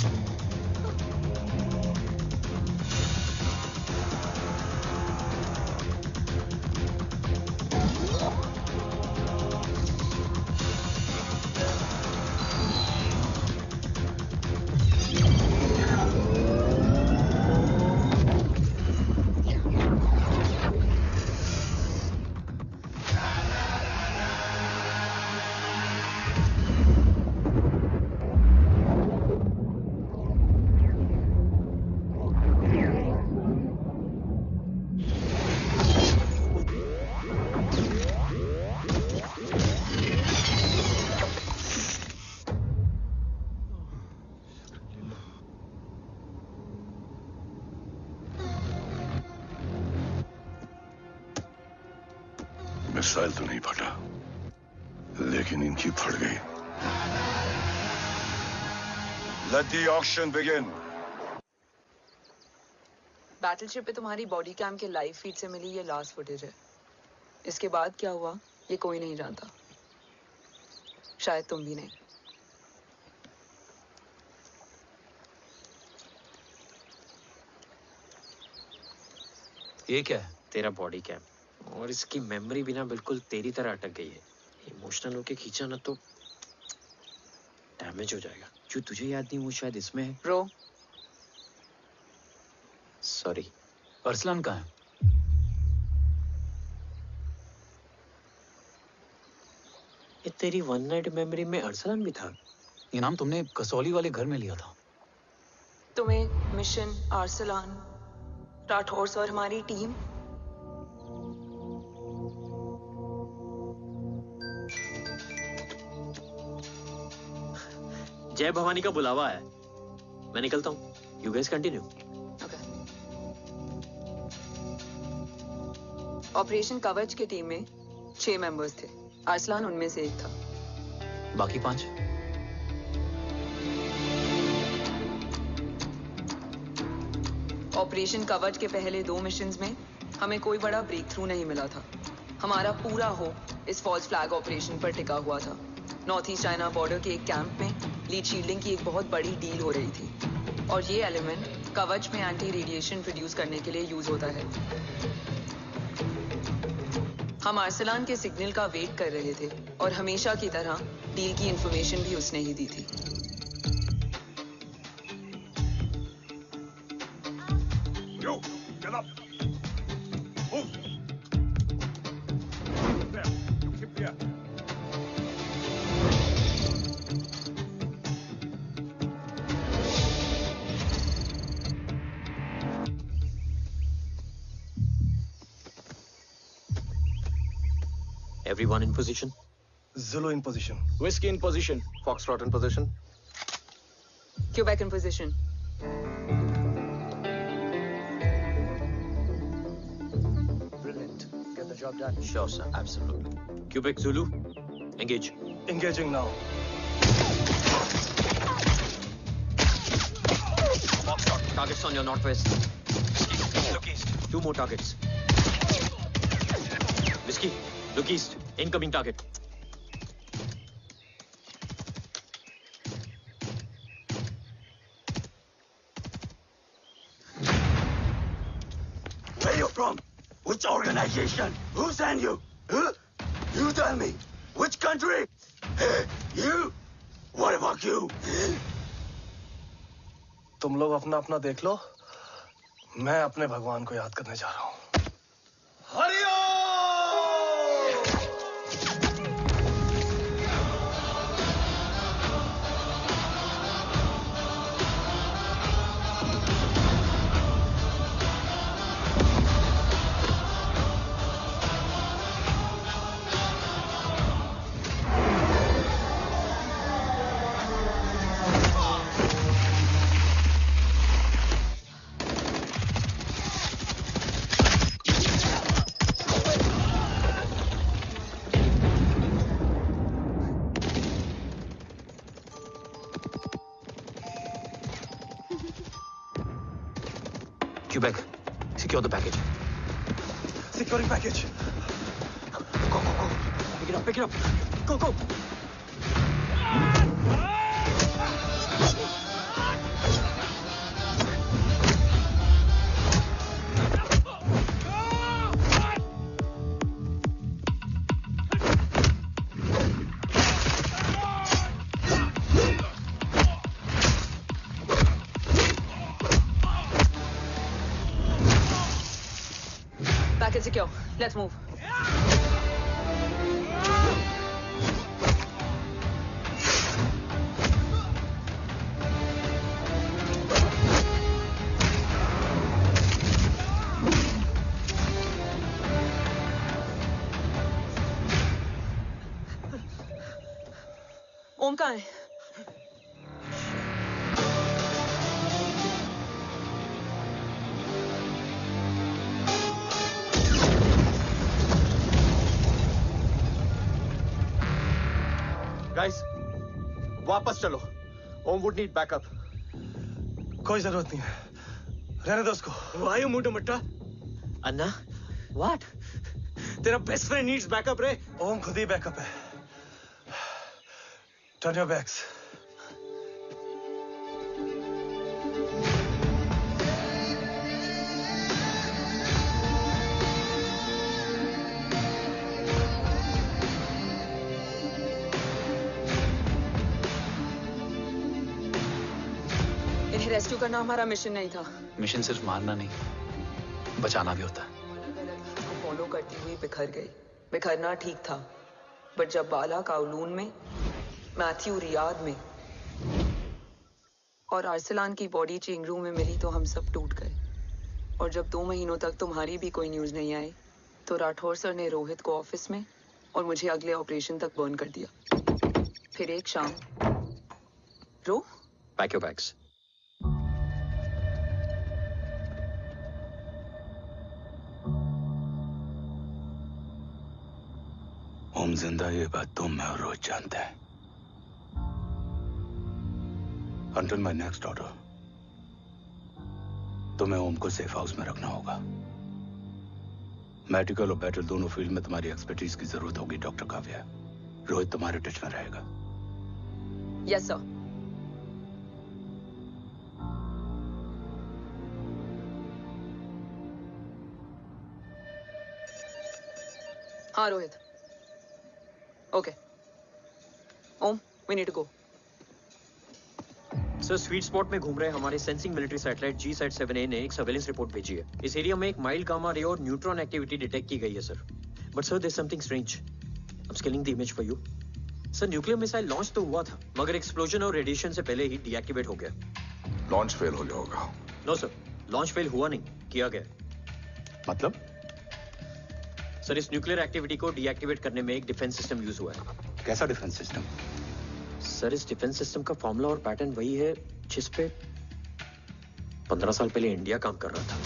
Missile तो नहीं फटा, लेकिन इनकी फट गई। Let the auction begin. Battleship पे तुम्हारी body cam के लाइव फीड से मिली ये लास्ट फुटेज है। इसके बाद क्या हुआ ये कोई नहीं जानता, शायद तुम भी नहीं। ये क्या है? तेरा बॉडी कैम, और इसकी मेमोरी भी ना बिल्कुल तेरी तरह अटक गई है। इमोशनल होके खींचा ना तो डैमेज हो जाएगा। जो तुझे याद नहीं वो शायद इसमें है। रो सॉरी। अरसलान कहाँ है? ये तेरी वन नाइट मेमोरी में अरसलान भी था? ये नाम तुमने कसौली वाले घर में लिया था। तुम्हें मिशन, अरसलान, राठौर और हमारी टीम। जय भवानी का बुलावा है, मैं निकलता हूँ। You guys continue. ऑपरेशन कवच की टीम में 6 मेंबर्स थे, अरसलान उनमें से एक था। बाकी 5? ऑपरेशन कवच के पहले 2 मिशंस में हमें कोई बड़ा ब्रेक थ्रू नहीं मिला था। हमारा पूरा होप इस फॉल्स फ्लैग ऑपरेशन पर टिका हुआ था। नॉर्थ ईस्ट चाइना बॉर्डर के एक कैंप में लीड शील्डिंग की एक बहुत बड़ी डील हो रही थी, और ये एलिमेंट कवच में एंटी रेडिएशन प्रोड्यूस करने के लिए यूज होता है। हम अरसलान के सिग्नल का वेट कर रहे थे, और हमेशा की तरह डील की इंफॉर्मेशन भी उसने ही दी थी। Yo, get up. Move. There. You keep here. Everyone in position? Zulu in position. Whiskey in position. Foxtrot in position. Quebec in position. Brilliant. Get the job done. Sure, sir. Absolutely. Quebec Zulu, engage. Engaging now. Foxtrot, targets on your northwest. Look east. 2 more targets. Whiskey, look east. Incoming target. Where you from? Which organization? Who sent you? Huh? You tell me. Which country? You? What about you? तुम लोग अपना अपना देख लो, मैं अपने भगवान को याद करने जा रहा हूँ। Hariom! Quebec, secure the package. Securing package. Go, go, go. Pick it up, pick it up. Go, go. Package secure. Let's move. ओम कहाँ है? गाइस, वापस चलो। Om would need backup. कोई जरूरत नहीं है, रहने दो उसको। वायु मुंडू मट्टा। अन्ना, व्हाट? तेरा बेस्ट फ्रेंड नीड्स बैकअप रे। ओम खुद ही बैकअप है। Turn your backs. रेस्क्यू करना हमारा मिशन नहीं था। मिशन सिर्फ मारना नहीं, बचाना भी होता है। उसको फॉलो करती हुई बिखर गई। बिखरना ठीक था, बट जब बाला काउलून में, मैथ्यू रियाद में और अरसलान की बॉडी चेंज रूम में मिली तो हम सब टूट गए। और जब 2 महीनों तक तुम्हारी भी कोई न्यूज नहीं आई तो राठौर सर ने रोहित को ऑफिस में और मुझे अगले ऑपरेशन तक बर्न कर दिया। फिर एक शाम रो पैक योर बैग्स। ओम जिंदा, ये बात तुम मैं और रोहित जानते हैं। Until my next order, तुम्हें ओम को सेफ हाउस में रखना होगा। मेडिकल और बैटल दोनों फील्ड में तुम्हारी एक्सपर्टीज की जरूरत होगी डॉक्टर काव्या। रोहित तुम्हारे टच में रहेगा। Yes sir. हाँ Rohit. Okay Om, we need to go. Sir, sweet spot में घूम रहे हमारे सेंसिंग मिलिट्री सैटेलाइट G-7A ने एक सर्वेलेंस रिपोर्ट भेजी है। इस एरिया में एक माइल्ड गामा रे और न्यूट्रॉन एक्टिविटी डिटेक्ट की गई है sir. But sir, there is something strange. I am scanning the image for you. Sir, nuclear missile launch तो हुआ था, मगर एक्सप्लोजन और रेडिएशन से पहले ही डीएक्टिवेट हो गया। लॉन्च फेल हो गया होगा। नो सर, लॉन्च फेल हुआ नहीं, किया गया। मतलब? सर, इस न्यूक्लियर एक्टिविटी को डीएक्टिवेट करने में एक डिफेंस सिस्टम यूज हुआ है। कैसा डिफेंस सिस्टम? सर, इस डिफेंस सिस्टम का फॉर्मूला और पैटर्न वही है जिस पे 15 साल पहले इंडिया काम कर रहा था।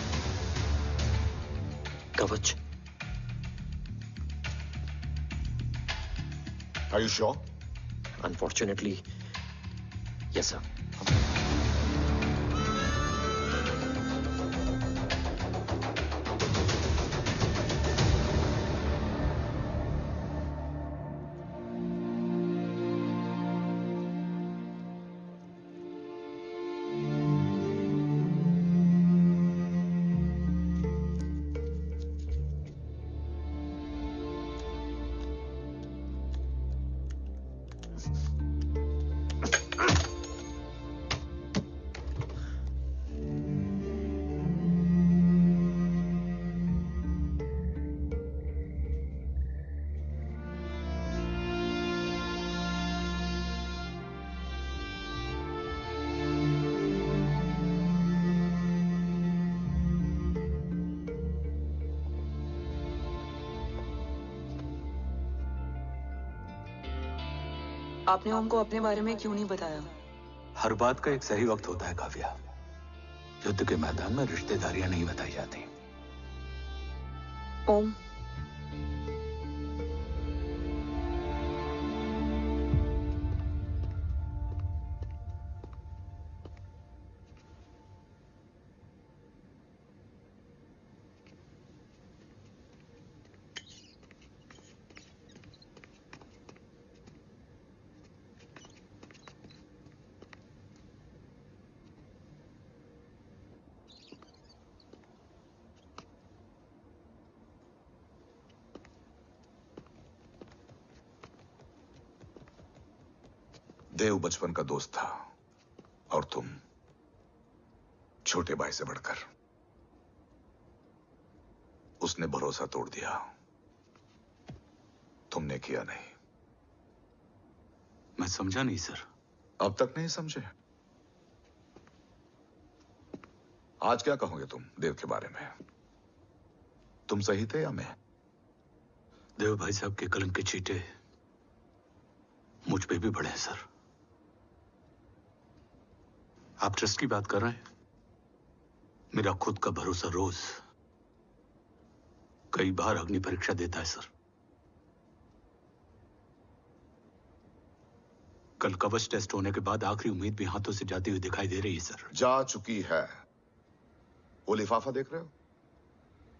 कवच। Are you sure? Unfortunately, yes, sir. आपने ओम को अपने बारे में क्यों नहीं बताया? हर बात का एक सही वक्त होता है काव्या। युद्ध के मैदान में रिश्तेदारियां नहीं बताई जाती। ओम, देव बचपन का दोस्त था और तुम छोटे भाई से बढ़कर। उसने भरोसा तोड़ दिया, तुमने किया नहीं। मैं समझा नहीं सर। अब तक नहीं समझे? आज क्या कहोगे तुम देव के बारे में? तुम सही थे या मैं? देव भाई साहब के कलंक के चीटे मुझ पे भी बड़े हैं सर। आप ट्रस्ट की बात कर रहे हैं? मेरा खुद का भरोसा रोज कई बार अग्नि परीक्षा देता है सर। कल कवच टेस्ट होने के बाद आखिरी उम्मीद भी हाथों से जाती हुई दिखाई दे रही है सर। जा चुकी है। वो लिफाफा देख रहे हो?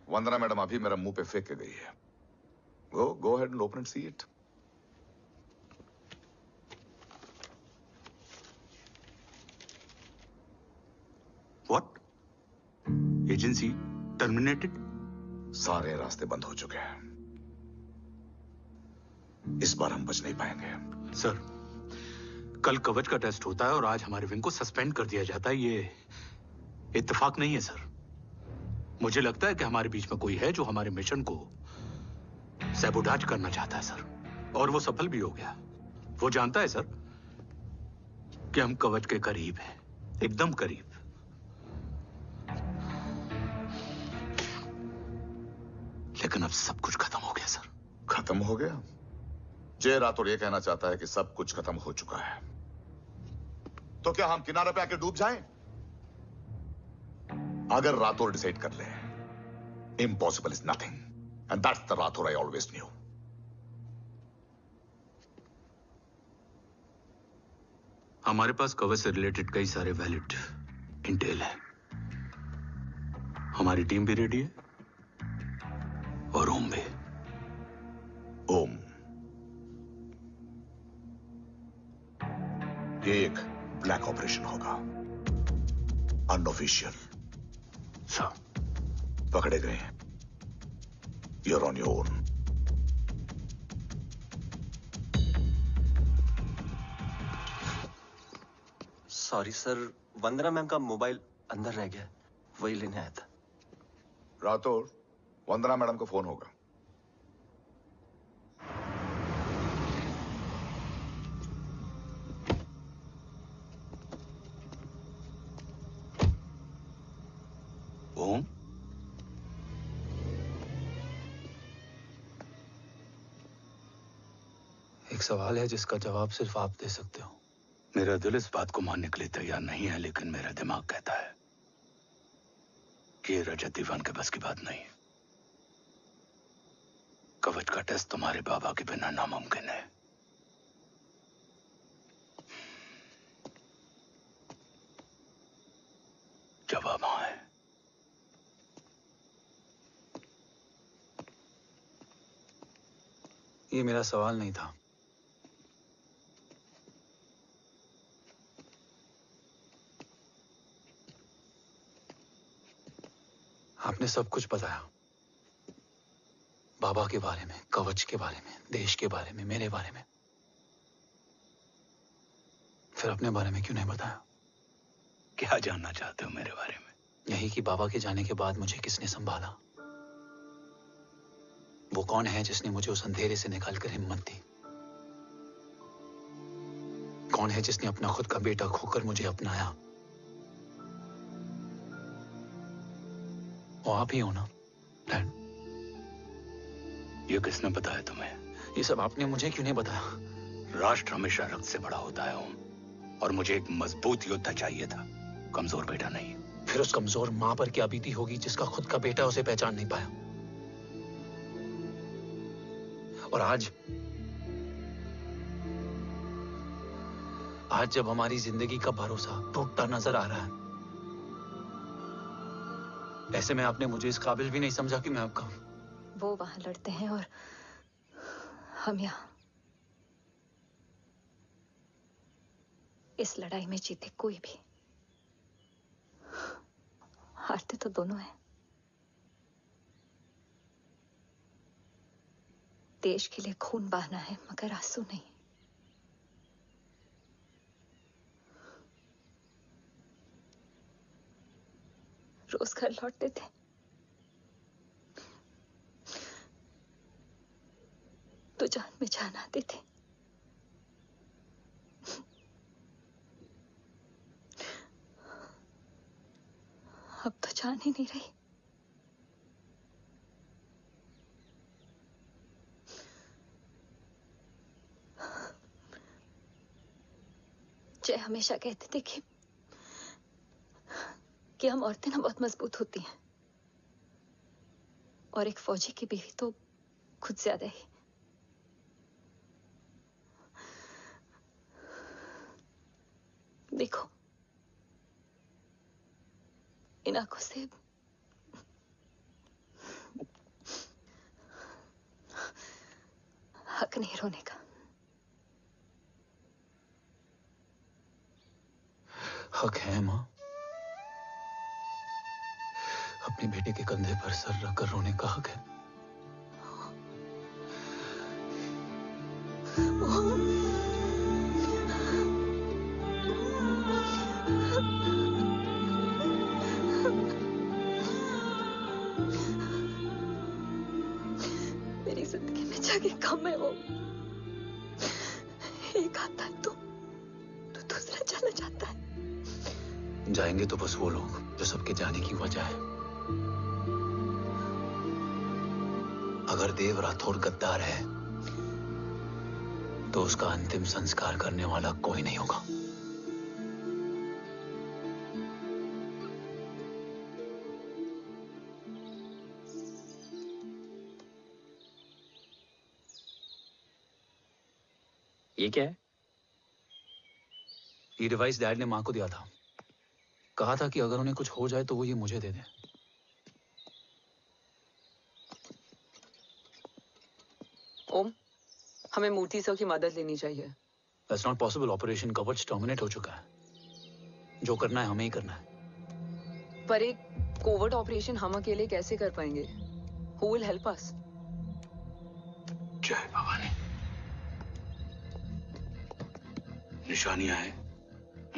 वंदना मैडम अभी मेरा मुंह पे फेंक के गई है। Go ahead and open and see it. What? Agency terminated? सारे रास्ते बंद हो चुके हैं। इस बार हम बच नहीं पाएंगे। सर, कल कवच का टेस्ट होता है और आज हमारे विंग को सस्पेंड कर दिया जाता है। ये इत्तेफाक नहीं है सर। मुझे लगता है कि हमारे बीच में कोई है जो हमारे मिशन को सैबोटाज करना चाहता है सर, और वो सफल भी हो गया। वो जानता है सर कि हम कवच के करीब हैं, एकदम करीब। लेकिन अब सब कुछ खत्म हो गया सर। खत्म हो गया? जय राठौर ये कहना चाहता है कि सब कुछ खत्म हो चुका है। तो क्या हम किनारे पे आके डूब जाएं? अगर राठौर डिसाइड कर ले, impossible is nothing, and that's the Rathore I always new. हमारे पास कवच से रिलेटेड कई सारे वैलिड इंटेल है। हमारी टीम भी रेडी है और ओम भी। ओम, ये एक ब्लैक ऑपरेशन होगा, अनऑफिशियल। सर, पकड़े गए, you're on your own. Sorry sir, Vandana ma'am का मोबाइल अंदर रह गया, वही लेने आया था। राठौर, वंदना मैडम को फोन होगा। ओम, एक सवाल है जिसका जवाब सिर्फ आप दे सकते हो। मेरा दिल इस बात को मानने के लिए तैयार नहीं है, लेकिन मेरा दिमाग कहता है कि रजत दीवान के बस की बात नहीं है। कवच का टेस्ट तुम्हारे बाबा के बिना नामुमकिन है। जवाब हाँ है। ये मेरा सवाल नहीं था। आपने सब कुछ बताया, बाबा के बारे में, कवच के बारे में, देश के बारे में, मेरे बारे में। फिर अपने बारे में क्यों नहीं बताया? क्या जानना चाहते हो मेरे बारे में? यही कि बाबा के जाने के बाद मुझे किसने संभाला? वो कौन है जिसने मुझे उस अंधेरे से निकालकर हिम्मत दी? कौन है जिसने अपना खुद का बेटा खोकर मुझे अपनाया? वो आप ही हो ना, डैड? ये किसने बताया तुम्हें? ये सब आपने मुझे क्यों नहीं बताया? राष्ट्र हमेशा रक्त से बड़ा होता है ओम, और मुझे एक मजबूत योद्धा चाहिए था, कमजोर बेटा नहीं। फिर उस कमजोर मां पर क्या बीती होगी जिसका खुद का बेटा उसे पहचान नहीं पाया? और आज जब हमारी जिंदगी का भरोसा टूटता नजर आ रहा है, ऐसे में आपने मुझे इस काबिल भी नहीं समझा कि मैं आपका। वो वहां लड़ते हैं और हम यहाँ। इस लड़ाई में जीते कोई भी, हारते तो दोनों हैं। देश के लिए खून बहाना है, मगर आंसू नहीं। रोज घर लौटते थे, तो जान में जान आते थे। अब तो जान ही नहीं रही। जय हमेशा कहते थे कि हम औरतें ना बहुत मजबूत होती हैं, और एक फौजी की बीवी तो खुद ज्यादा ही। देखो, इन आंखों से हक नहीं रोने का। हक है माँ। अपने बेटे के कंधे पर सर रखकर रोने का हक है। मेरी जिंदगी में जगह कम है वो। एक आता है तो दूसरा चला जाता है। जाएंगे तो बस वो लोग जो सबके जाने की वजह है। अगर देव राठौर गद्दार है तो उसका अंतिम संस्कार करने वाला कोई नहीं होगा। ये क्या है? ये डिवाइस डैड ने मां को दिया था। कहा था कि अगर उन्हें कुछ हो जाए तो वो ये मुझे दे दें। ओम, हमें मूर्ति सर की मदद लेनी चाहिए। That's not possible. ऑपरेशन कवच टर्मिनेट हो चुका है। जो करना है हमें ही करना है। पर एक कोवर्ट ऑपरेशन हम अकेले कैसे कर पाएंगे? Who will help us? जय भवानी। निशानियां हैं,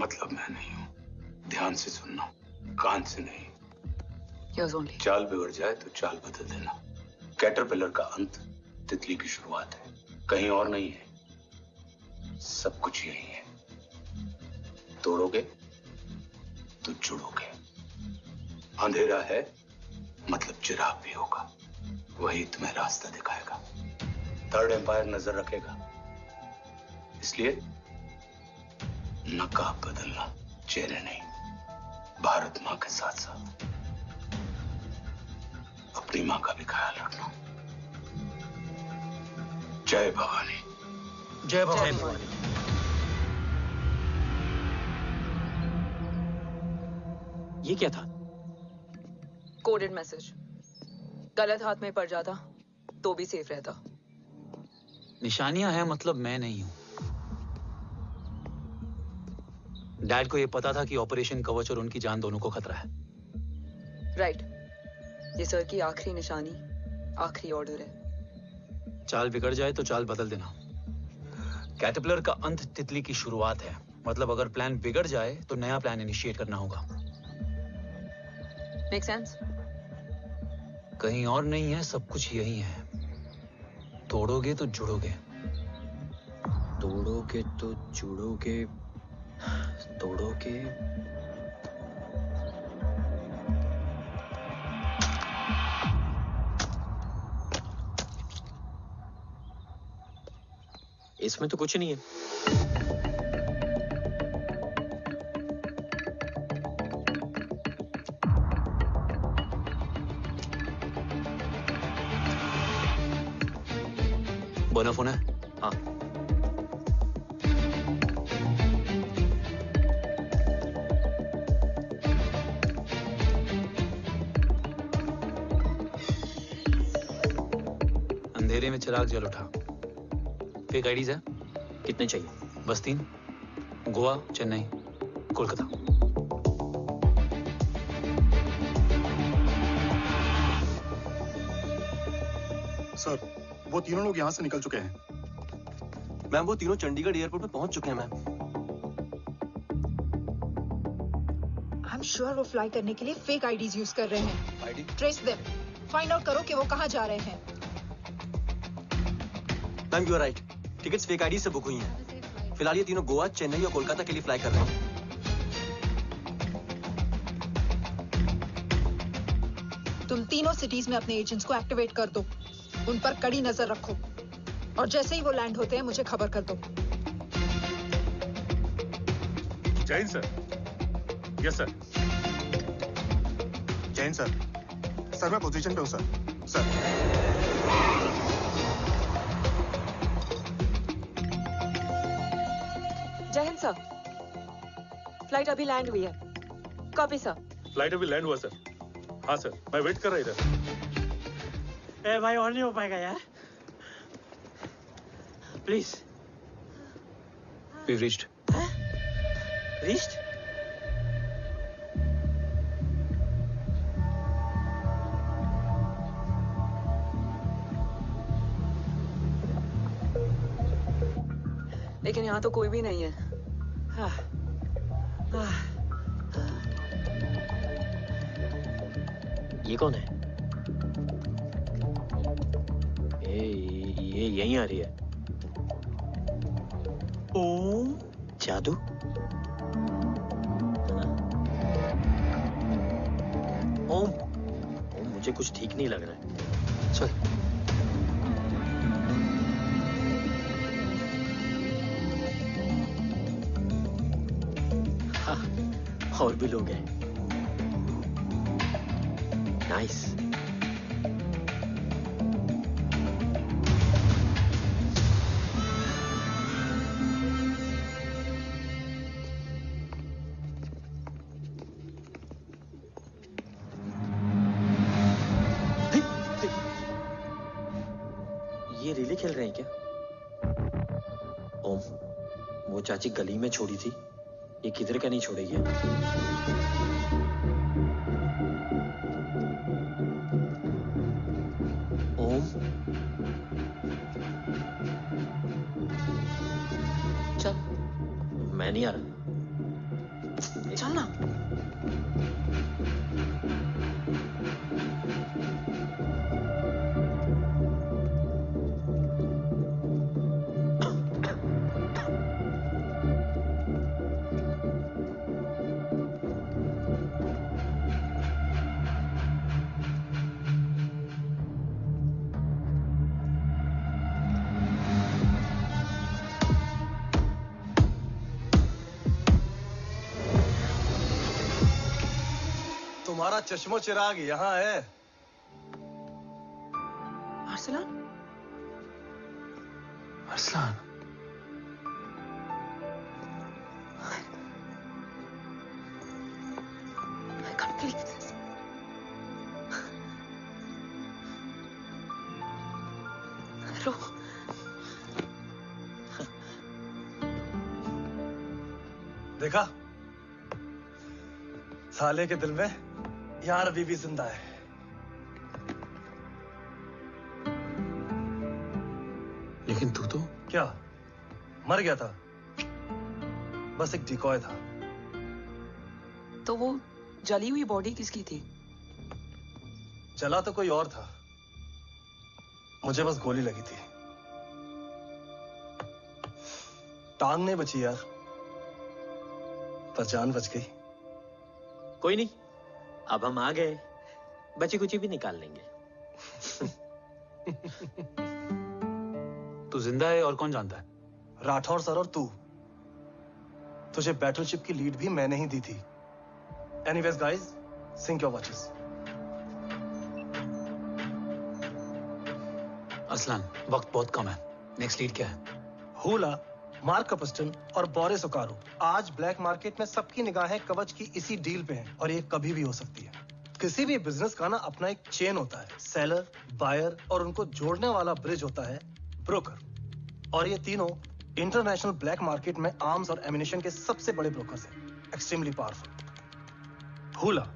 मतलब मैं नहीं हूं। ध्यान से सुनना, कान से नहीं। Yes, only. चाल बिगड़ जाए तो चाल बदल देना। कैटरपिलर का अंत तितली की शुरुआत है, कहीं और नहीं है। सब कुछ यही है। तोड़ोगे तो जुड़ोगे। अंधेरा है मतलब चिराग भी होगा, वही तुम्हें रास्ता दिखाएगा। थर्ड एम्पायर नजर रखेगा, इसलिए नकाब बदलना, चेहरे नहीं। भारत मां के साथ साथ अपनी मां का भी ख्याल रखना। जय भवानी। जय भवानी। ये क्या था? Coded message. गलत हाथ में पड़ जाता तो भी सेफ रहता। निशानियां हैं मतलब मैं नहीं हूं। डैड को यह पता था कि ऑपरेशन कवच और उनकी जान दोनों को खतरा है। राइट। ये सर की आखिरी निशानी, आखिरी ऑर्डर है। चाल बिगड़ जाए तो चाल बदल देना। कैटरपिलर का अंत तितली की शुरुआत है, मतलब अगर प्लान बिगड़ जाए तो नया प्लान इनिशिएट करना होगा। Make sense? कहीं और नहीं है, सब कुछ यही है। तोड़ोगे तो जुड़ोगे। तोड़ोगे तो जुड़ोगे। तोड़ोगे। इसमें तो कुछ नहीं है। बोना फोन है? हाँ। अंधेरे में चिराग जल उठा। फेक आईडीज है? कितने चाहिए? बस 3। गोवा, चेन्नई, कोलकाता। सर, वो तीनों लोग यहाँ से निकल चुके हैं। मैम, वो तीनों चंडीगढ़ एयरपोर्ट पे पहुंच चुके हैं मैम। I'm sure वो फ्लाई करने के लिए फेक आईडीज यूज कर रहे हैं। ID? Trace them, find out करो कि वो कहाँ जा रहे हैं। Ma'am, you are right. Tickets fake ID से बुक हुई हैं। फिलहाल ये तीनों गोवा, चेन्नई और कोलकाता के लिए फ्लाई कर रहे हैं। तुम तीनों सिटीज में अपने एजेंट्स को एक्टिवेट कर दो। उन पर कड़ी नजर रखो और जैसे ही वो लैंड होते हैं मुझे खबर कर दो। Jain sir. Yes sir. Jain sir. Sir मैं पोजीशन पे हूँ सर। सर। जय हिंद सर। फ्लाइट अभी लैंड हुई है। Copy sir. फ्लाइट अभी लैंड हुआ सर। हाँ सर, मैं वेट कर रहा इधर। ए भाई और नहीं हो पाएगा यार। प्लीज। We've reached. Reached? लेकिन यहाँ तो कोई भी नहीं है। ये कौन है? ये यहीं आ रही है। ओम जादू? ओम मुझे कुछ ठीक नहीं लग रहा है। चल। हाँ, और भी लोग हैं। नाइस। ये रिले खेल रहे हैं क्या? ओम, वो चाची गली में छोड़ी थी, ये किधर का नहीं छोड़ेगी। ओम, चल। मैं नहीं आ रहा। चल ना। तुम्हारा चश्मो चिराग यहाँ है। Arsalan? Arsalan? I can't believe this. रो। देखा? साले के दिल में यार अभी भी जिंदा है। लेकिन तू तो क्या मर गया था? बस एक डिकॉय था। तो वो जली हुई बॉडी किसकी थी? जला तो कोई और था, मुझे बस गोली लगी थी। टांग नहीं बची यार, पर जान बच गई। कोई नहीं, अब हम आ गए, बची कुची भी निकाल लेंगे। तू जिंदा है और कौन जानता है? राठौर सर और तू। तुझे बैटलशिप की लीड भी मैंने ही दी थी। Anyways guys, sync your watches. Arsalan, वक्त बहुत कम है। नेक्स्ट लीड क्या है? हुला, मार्क कपस्टन और बोरिस ओकारो आज ब्लैक मार्केट में सबकी निगाहें कवच की इसी डील पे हैं, और ये कभी भी हो सकती है। किसी भी बिजनेस का ना अपना एक चेन होता है, सेलर, बायर और उनको जोड़ने वाला ब्रिज होता है ब्रोकर। और ये तीनों इंटरनेशनल ब्लैक मार्केट में आर्म्स और एमिनेशन के सबसे बड़े ब्रोकर्स हैं, एक्सट्रीमली पावरफुल। हुला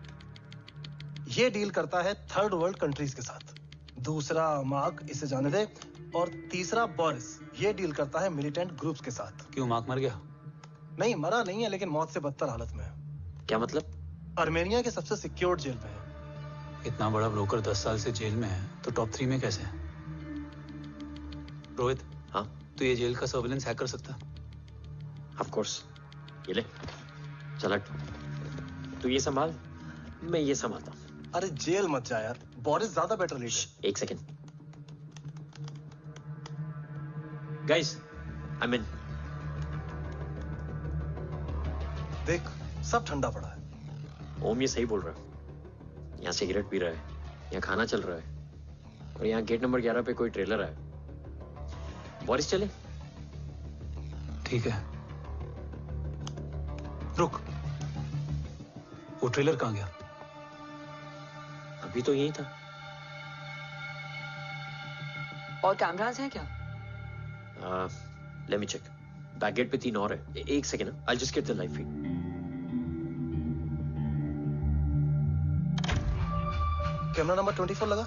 ये डील करता है थर्ड वर्ल्ड कंट्रीज के साथ, दूसरा मार्क, इसे जाने दे, और तीसरा बोरिस ये डील करता है मिलिटेंट ग्रुप्स के साथ। क्यों, मार्क मर गया? नहीं, मरा नहीं है, लेकिन मौत से बदतर हालत में है। क्या मतलब? आर्मेनिया के सबसे सिक्योर्ड जेल में है। इतना बड़ा ब्रोकर 10 साल से जेल में है, तो टॉप 3 में कैसे है? रोहित, हाँ? तू ये जेल का सर्विलेंस हैक कर सकता? Of course. ये ले, चल हट। तू ये संभाल, मैं ये संभालता हूँ। अरे जेल मत जा यार, बोरिस ज्यादा बेटर लीड है। एक सेकेंड गाइस, आई मीन देख, सब ठंडा पड़ा है। ओम ये सही बोल रहा है। यहाँ सिगरेट पी रहा है, यहाँ खाना चल रहा है, और यहाँ गेट नंबर 11 पे कोई ट्रेलर है। बोरिस चले? ठीक है, रुक। वो ट्रेलर कहाँ गया? अभी तो यही था। और कैमरास हैं क्या? Let me check. Back gate पे 3 और है। एक second, I just get the live feed. Camera number 24 लगा।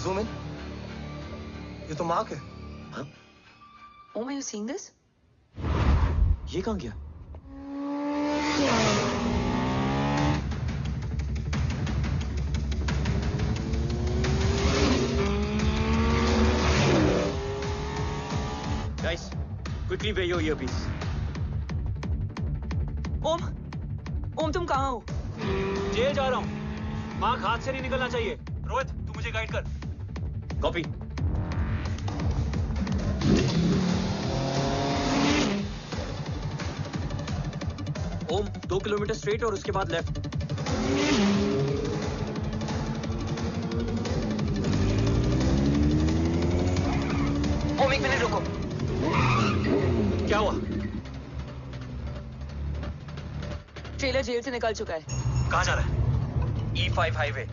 Zoom in. ये तो मार्क है। हाँ? Om, are you seeing this? ये कहाँ गया? Guys, quickly wear your earpiece. ओम तुम कहाँ हो? जेल जा रहा हूँ। मार्क हाथ से नहीं निकलना चाहिए। रोहित, तू मुझे गाइड कर। कॉपी। ओम 2 किलोमीटर स्ट्रेट और उसके बाद लेफ्ट। ओम 1 मिनट रुको। क्या हुआ? ट्रेलर जेल से निकल चुका है। कहाँ जा रहा है? E5 highway.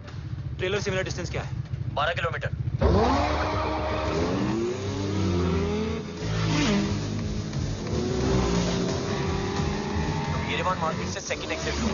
ट्रेलर से मेरा डिस्टेंस क्या है? 12 किलोमीटर। येरेवान मार्केट से सेकंड एग्जिट लो।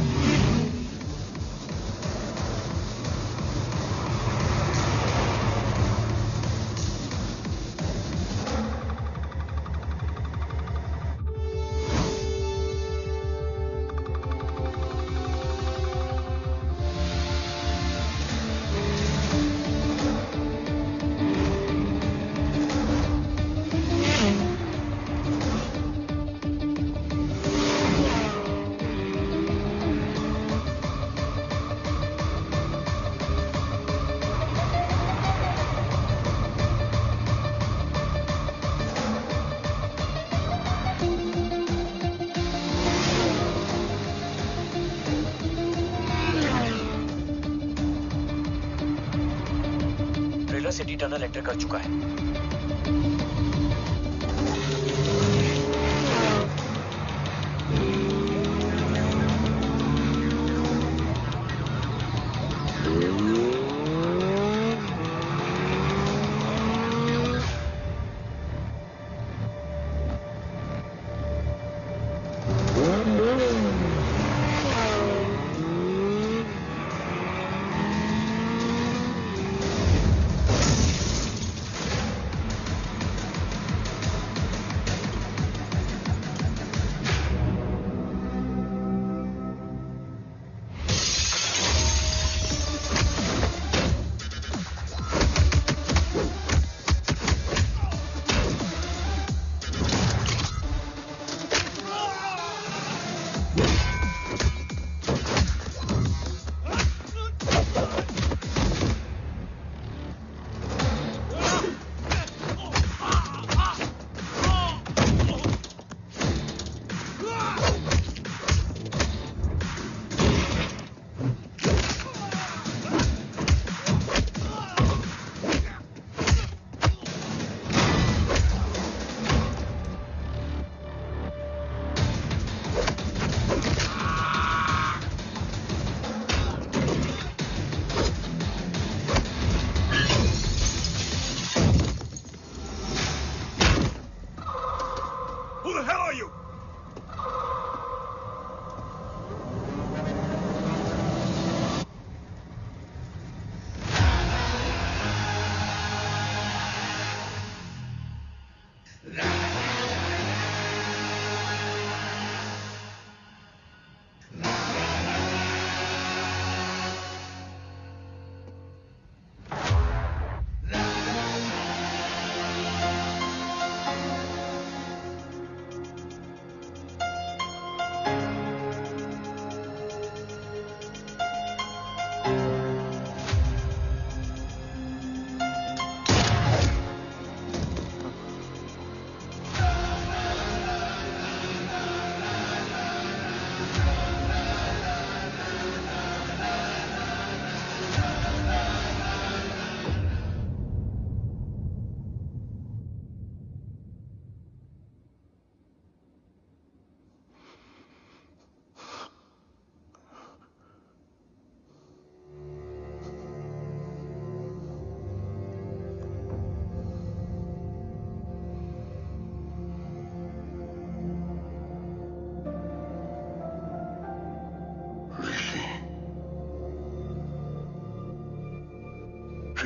सिटी टनल एंटर कर चुका है।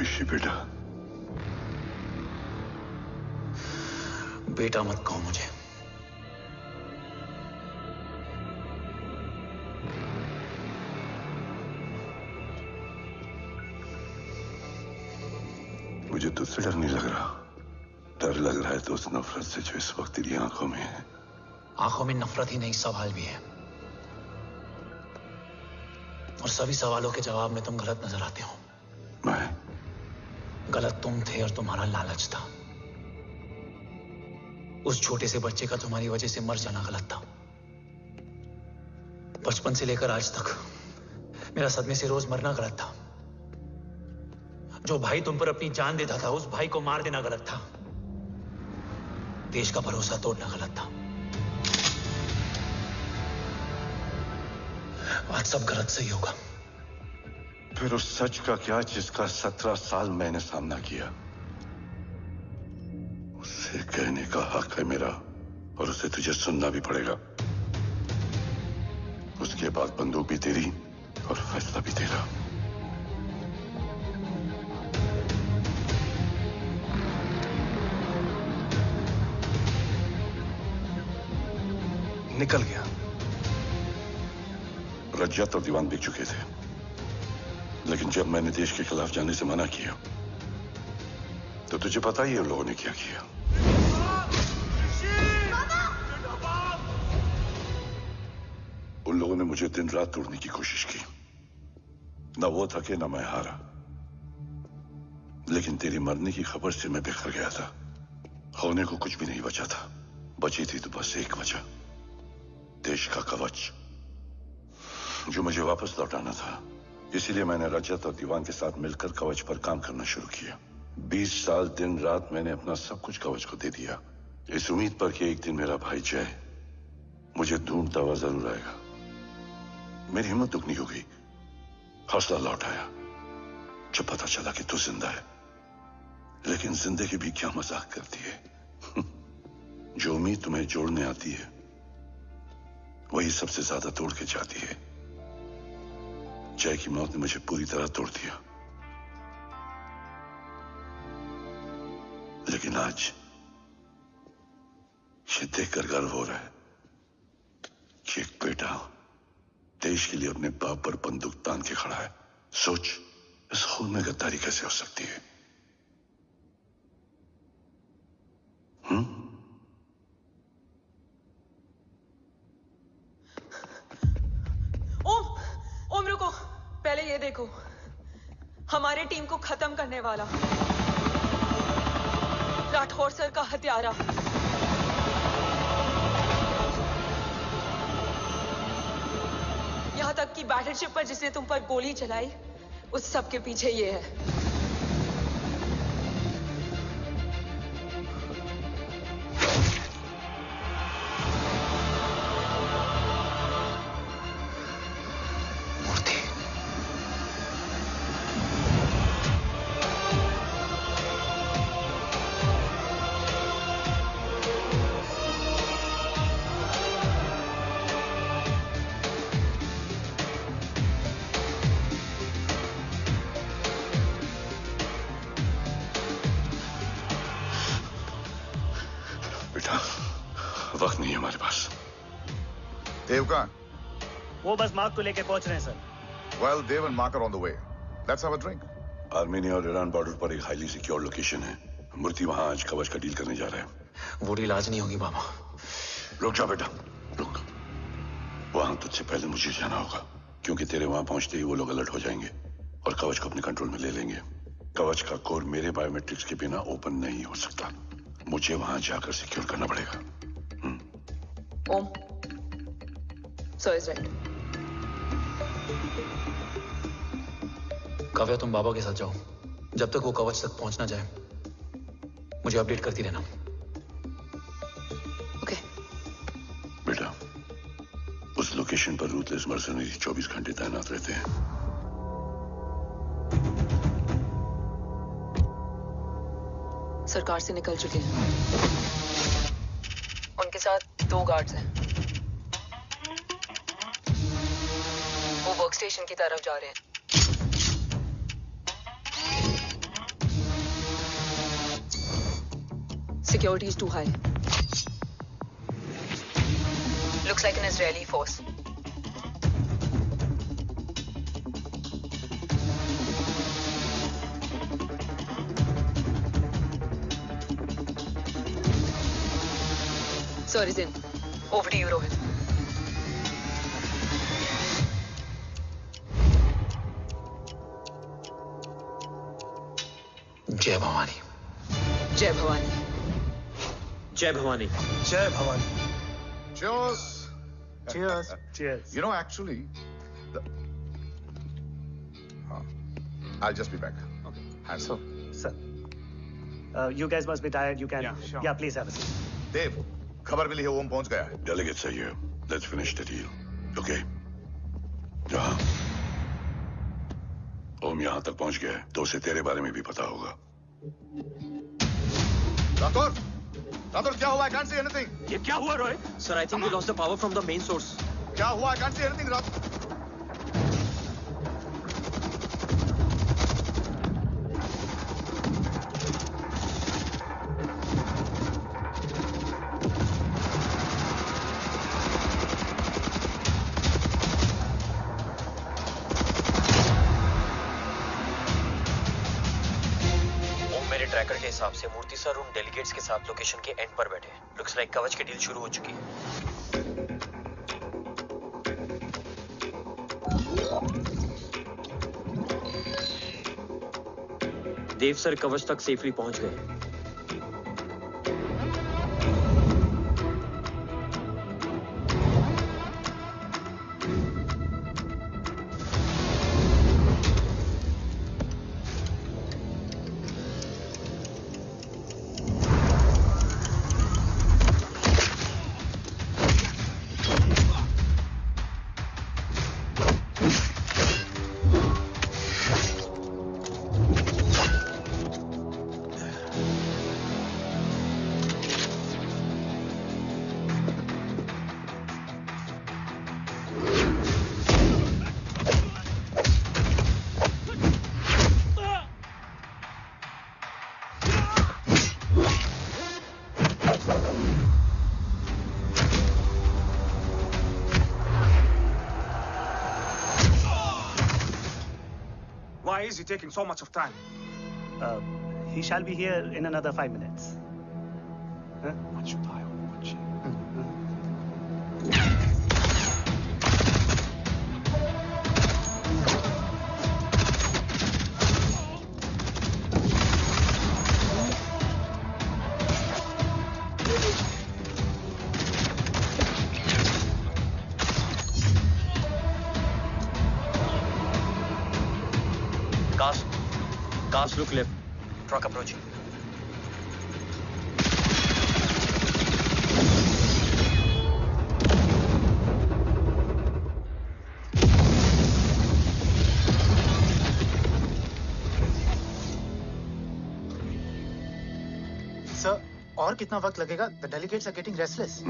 ऋषि बेटा। बेटा मत कहो मुझे। मुझे तुझसे डर नहीं लग रहा, डर लग रहा है तो उस नफरत से जो इस वक्त तेरी आंखों में है। आंखों में नफरत ही नहीं, सवाल भी है, और सभी सवालों के जवाब में तुम गलत नजर आते हो। गलत तुम थे और तुम्हारा लालच था। उस छोटे से बच्चे का तुम्हारी वजह से मर जाना गलत था। बचपन से लेकर आज तक मेरा सदमे से रोज मरना गलत था। जो भाई तुम पर अपनी जान देता था, उस भाई को मार देना गलत था। देश का भरोसा तोड़ना गलत था। आज सब गलत सही होगा। फिर उस सच का क्या जिसका 17 साल मैंने सामना किया? उसे कहने का हक है मेरा, और उसे तुझे सुनना भी पड़ेगा। उसके बाद बंदूक भी तेरी और फैसला भी तेरा। निकल गया। रज्जत और दीवान बिक चुके थे, लेकिन जब मैंने देश के खिलाफ जाने से मना किया तो तुझे पता ही है उन लोगों ने क्या किया। उन लोगों ने मुझे दिन रात तोड़ने की कोशिश की। न वो थके न मैं हारा, लेकिन तेरी मरने की खबर से मैं बिखर गया था। होने को कुछ भी नहीं बचा था। बची थी तो बस एक वजह, देश का कवच, जो मुझे वापस लौटाना था। इसीलिए मैंने रजत और दीवान के साथ मिलकर कवच पर काम करना शुरू किया। 20 साल दिन रात मैंने अपना सब कुछ कवच को दे दिया, इस उम्मीद पर कि एक दिन मेरा भाई जय मुझे ढूंढता हुआ जरूर आएगा। मेरी हिम्मत दुगनी हो गई, हौसला लौट आया जब पता चला कि तू जिंदा है। लेकिन जिंदगी भी क्या मजाक करती है। जो उम्मीद तुम्हें जोड़ने आती है वही सबसे ज्यादा तोड़ के जाती है। जय की मौत ने मुझे पूरी तरह तोड़ दिया, लेकिन आज ये देखकर गर्व हो रहा है कि एक बेटा देश के लिए अपने बाप पर बंदूक तान के खड़ा है। सोच, इस खून में गद्दारी कैसे हो सकती है? ओम रुको, पहले ये देखो, हमारे टीम को खत्म करने वाला राठौर सर का हत्यारा। यहां तक कि बैटलशिप पर जिसने तुम पर गोली चलाई, उस सब के पीछे ये है। वक्त नहीं है हमारे पास। देव कहाँ? वो बस मार्क को लेके पहुंच रहे हैं sir. Well, Dev and Mark are on the way. Let's have a drink. Armenia और ईरान बॉर्डर पर एक हाईली सिक्योर लोकेशन है। मूर्ति वहां आज कवच का डील करने जा रहे हैं। वो डील आज नहीं होगी बाबा। रुक जा बेटा, रुक। वहां तुझसे पहले मुझे जाना होगा, क्योंकि तेरे वहां पहुंचते ही वो लोग अलर्ट हो जाएंगे और कवच को अपने कंट्रोल में ले लेंगे। कवच का कोड मेरे बायोमेट्रिक्स के बिना ओपन नहीं हो सकता। मुझे वहां जाकर सिक्योर करना पड़ेगा। ओम, सर इज राइट। काव्या, तुम बाबा के साथ जाओ। जब तक वो कवच तक पहुंच ना जाए मुझे अपडेट करती रहना। ओके। बेटा, उस लोकेशन पर रूथलेस मर्सनरी 24 घंटे तैनात रहते हैं। सरकार से निकल चुके हैं। उनके साथ 2 गार्ड्स हैं। वो वर्क स्टेशन की तरफ जा रहे हैं। Security is too high. Looks like an Israeli force. Sir is in. Over to you, Rohit. जय भवानी. जय भवानी. जय भवानी. जय Bhavani. Cheers. Cheers. Cheers. You know, actually, I'll just be back. Okay. Hands So, sir, you guys must be tired. You can. Yeah, sure. Yeah, please have a seat. देव, खबर मिली है ओम पहुंच गया है. Delegates are here. Let's finish the deal. Okay? जहाँ ओम यहाँ तक पहुंच गया है, तो उसे तेरे बारे में भी पता होगा. राठौर, राठौर क्या हुआ? I can't see anything. ये क्या हुआ Rohit? Sir, I think we lost the power from the main source. क्या हुआ? I can't see anything, Rathore. Tracker के हिसाब से मूर्ति सर उन डेलीगेट्स के साथ लोकेशन के एंड पर बैठे. लुक्स लाइक कवच की डील शुरू हो चुकी है. देव सर कवच तक सेफली पहुंच गए. Why is he taking so much of time? He shall be here in another 5 minutes. Huh? Much fire, much. Cars look left. Truck approaching. Sir, और कितना वक्त लगेगा? The delegates are getting restless.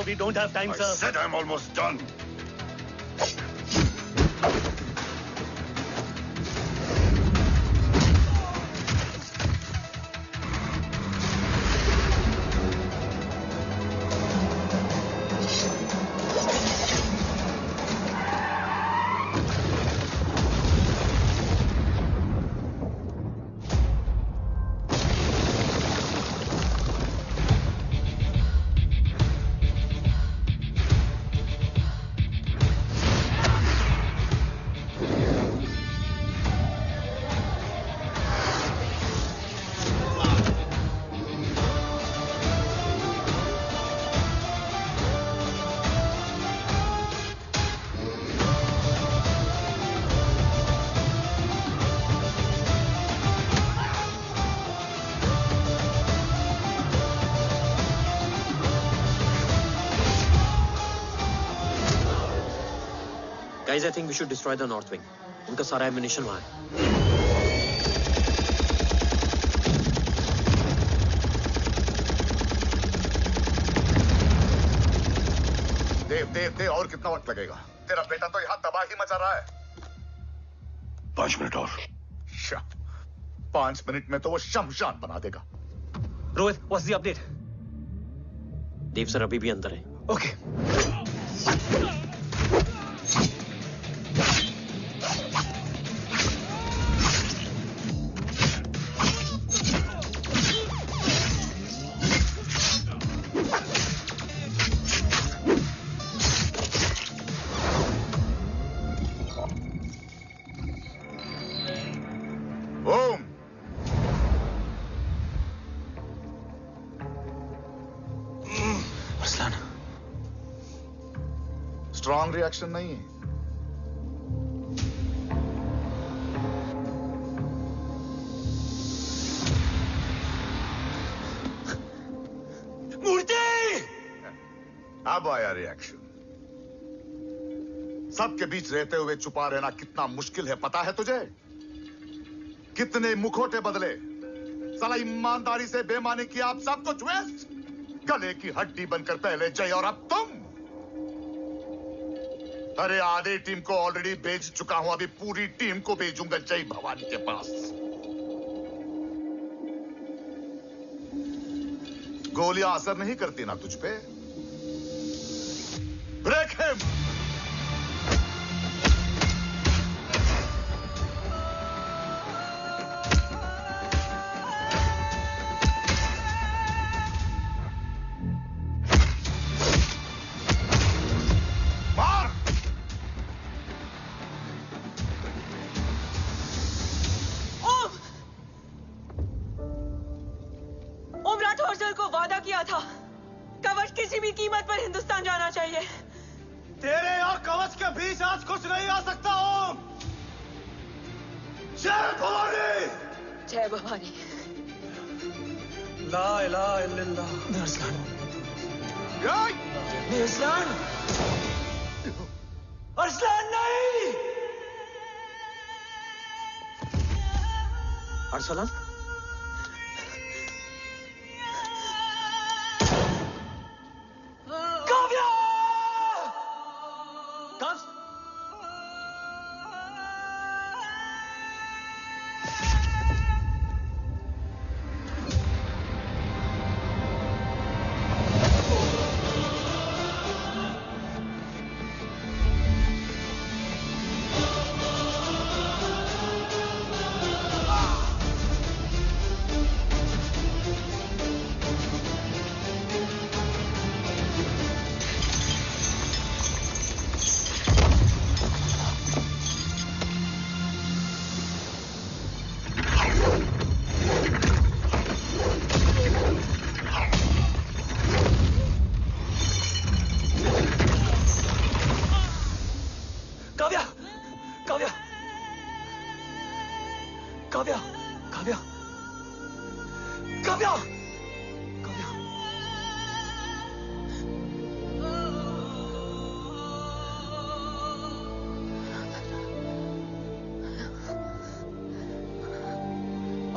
We don't have time, sir. I said I'm almost done. Guys, I think we should destroy the north wing. उनका सारा ammunition वहाँ है. दे और कितना वक्त लगेगा? तेरा बेटा तो यहाँ तबाही मचा रहा है। 5 मिनट और। 5 मिनट में तो वो शमशान बना देगा। Rohit, what's the update? Dev sir अभी भी अंदर है। ओके। स्ट्रॉन्ग रिएक्शन नहीं है। मूर्ति! अब आया रिएक्शन। सबके बीच रहते हुए छुपा रहना कितना मुश्किल है पता है तुझे? कितने मुखौटे बदले, साला ईमानदारी से बेमानी किया, आप सब कुछ वेस्ट। गले की हड्डी बनकर पहले जय और अब तुम। अरे आधे टीम को ऑलरेडी भेज चुका हूं, अभी पूरी टीम को भेजूंगा जय भवानी के पास। गोलियां असर नहीं करती ना तुझ पे? Break him! कवच किसी भी कीमत पर हिंदुस्तान जाना चाहिए। तेरे और कवच के बीच आज कुछ नहीं आ सकता। ओम, जय भवानी! जय भवानी। ला इलाहा इल्लल्लाह। अरसलान, अरसलान, अरसलान नहीं। अरसलान?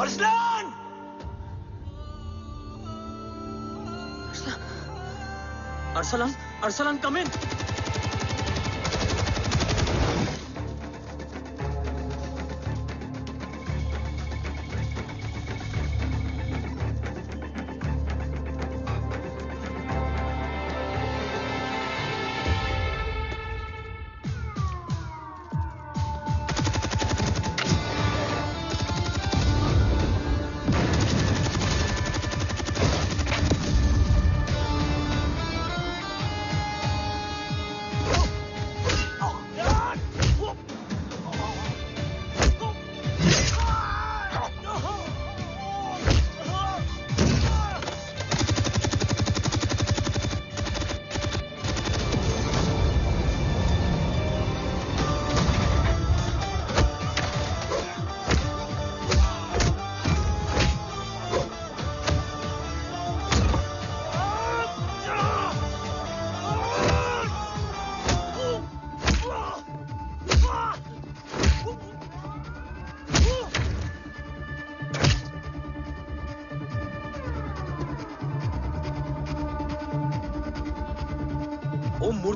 अरसलान! अरसलान, अरसलान, कम इन।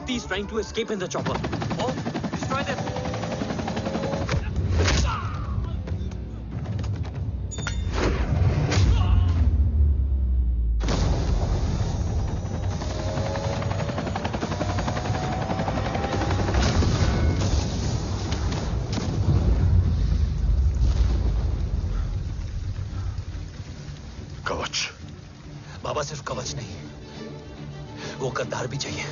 Shakti is trying to escape in the chopper. Oh, destroy them. बाबा सिर्फ कवच नहीं, वो गद्दार भी चाहिए।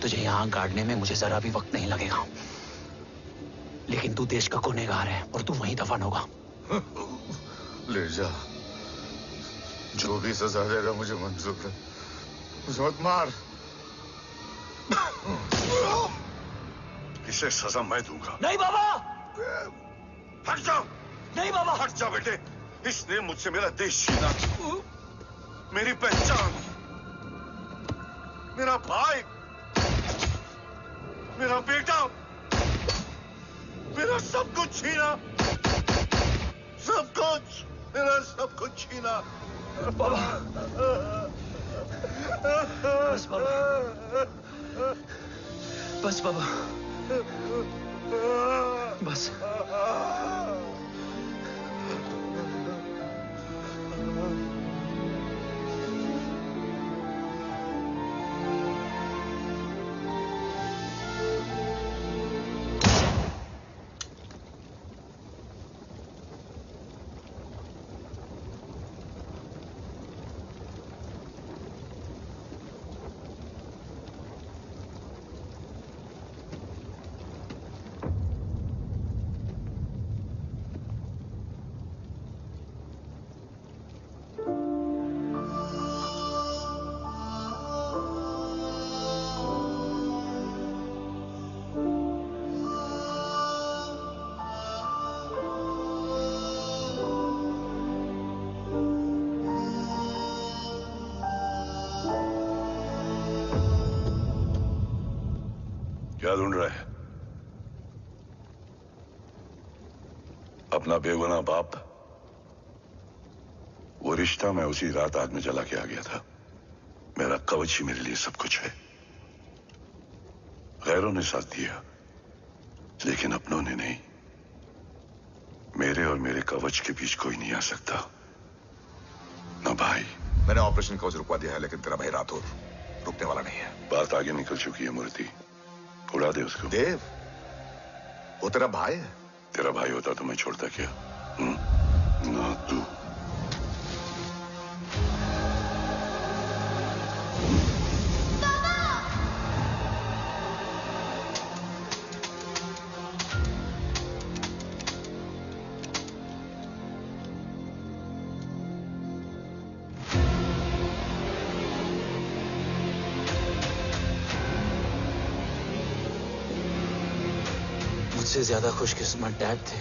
तुझे यहां गाड़ने में मुझे जरा भी वक्त नहीं लगेगा, लेकिन तू देश का गुनहगार है और तू वहीं दफन होगा। ले जा, जो भी सजा देगा मुझे मंजूर है, मुझे मत मार। इसे सजा मैं दूंगा। नहीं बाबा, हट जाओ। नहीं बाबा, हट जाओ बेटे। इसने मुझसे मेरा देश छीना, मेरी पहचान, मेरा भाई, मेरा बेटा, मेरा सब कुछ छीना, सब कुछ, मेरा सब कुछ छीना। बाबा, बस बाबा, बस बाबा, बस। क्या ढूंढ रहा है? अपना बेगुनाह बाप। वो रिश्ता मैं उसी रात आग में जला के आ गया था। मेरा कवच ही मेरे लिए सब कुछ है। गैरों ने साथ दिया, लेकिन अपनों ने नहीं। मेरे और मेरे कवच के बीच कोई नहीं आ सकता, ना भाई। मैंने ऑपरेशन कवच रुकवा दिया है, लेकिन तेरा भाई राठौर रुकने वाला नहीं है। बात आगे निकल चुकी है मूर्ति, उड़ा दे उसको। देव, वो तेरा भाई है। तेरा भाई होता तो मैं छोड़ता क्या? ना तू। मुझसे ज्यादा खुशकिस्मत डैड थे,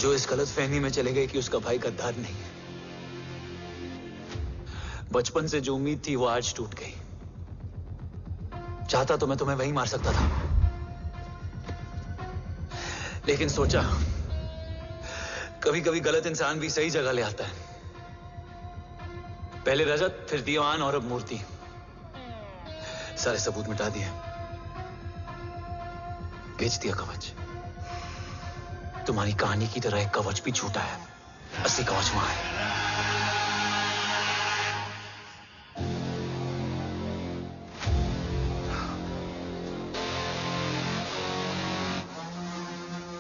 जो इस गलतफहमी में चले गए कि उसका भाई गद्दार नहीं है। बचपन से जो उम्मीद थी वो आज टूट गई। चाहता तो मैं तुम्हें वहीं मार सकता था, लेकिन सोचा कभी कभी गलत इंसान भी सही जगह ले आता है। पहले रजत, फिर दीवान और अब मूर्ति। सारे सबूत मिटा दिए, बेच दिया कवच। तुम्हारी कहानी की तरह एक कवच भी छूटा है, असली कवच वहां है।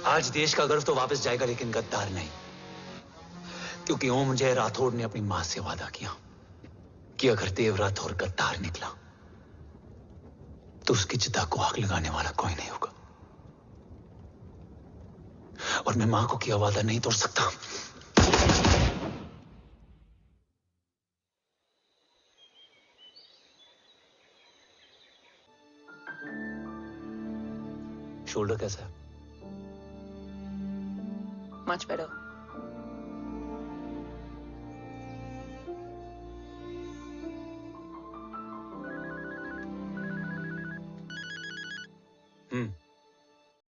आज देश का गर्व तो वापस जाएगा, लेकिन गद्दार नहीं, क्योंकि ओम जय राठौड़ ने अपनी मां से वादा किया कि अगर देव राठौड़ गद्दार निकला तो उसकी चिता को आग लगाने वाला कोई नहीं होगा। और मैं मां को किया वादा नहीं तोड़ सकता। शोल्डर कैसा है? Much better.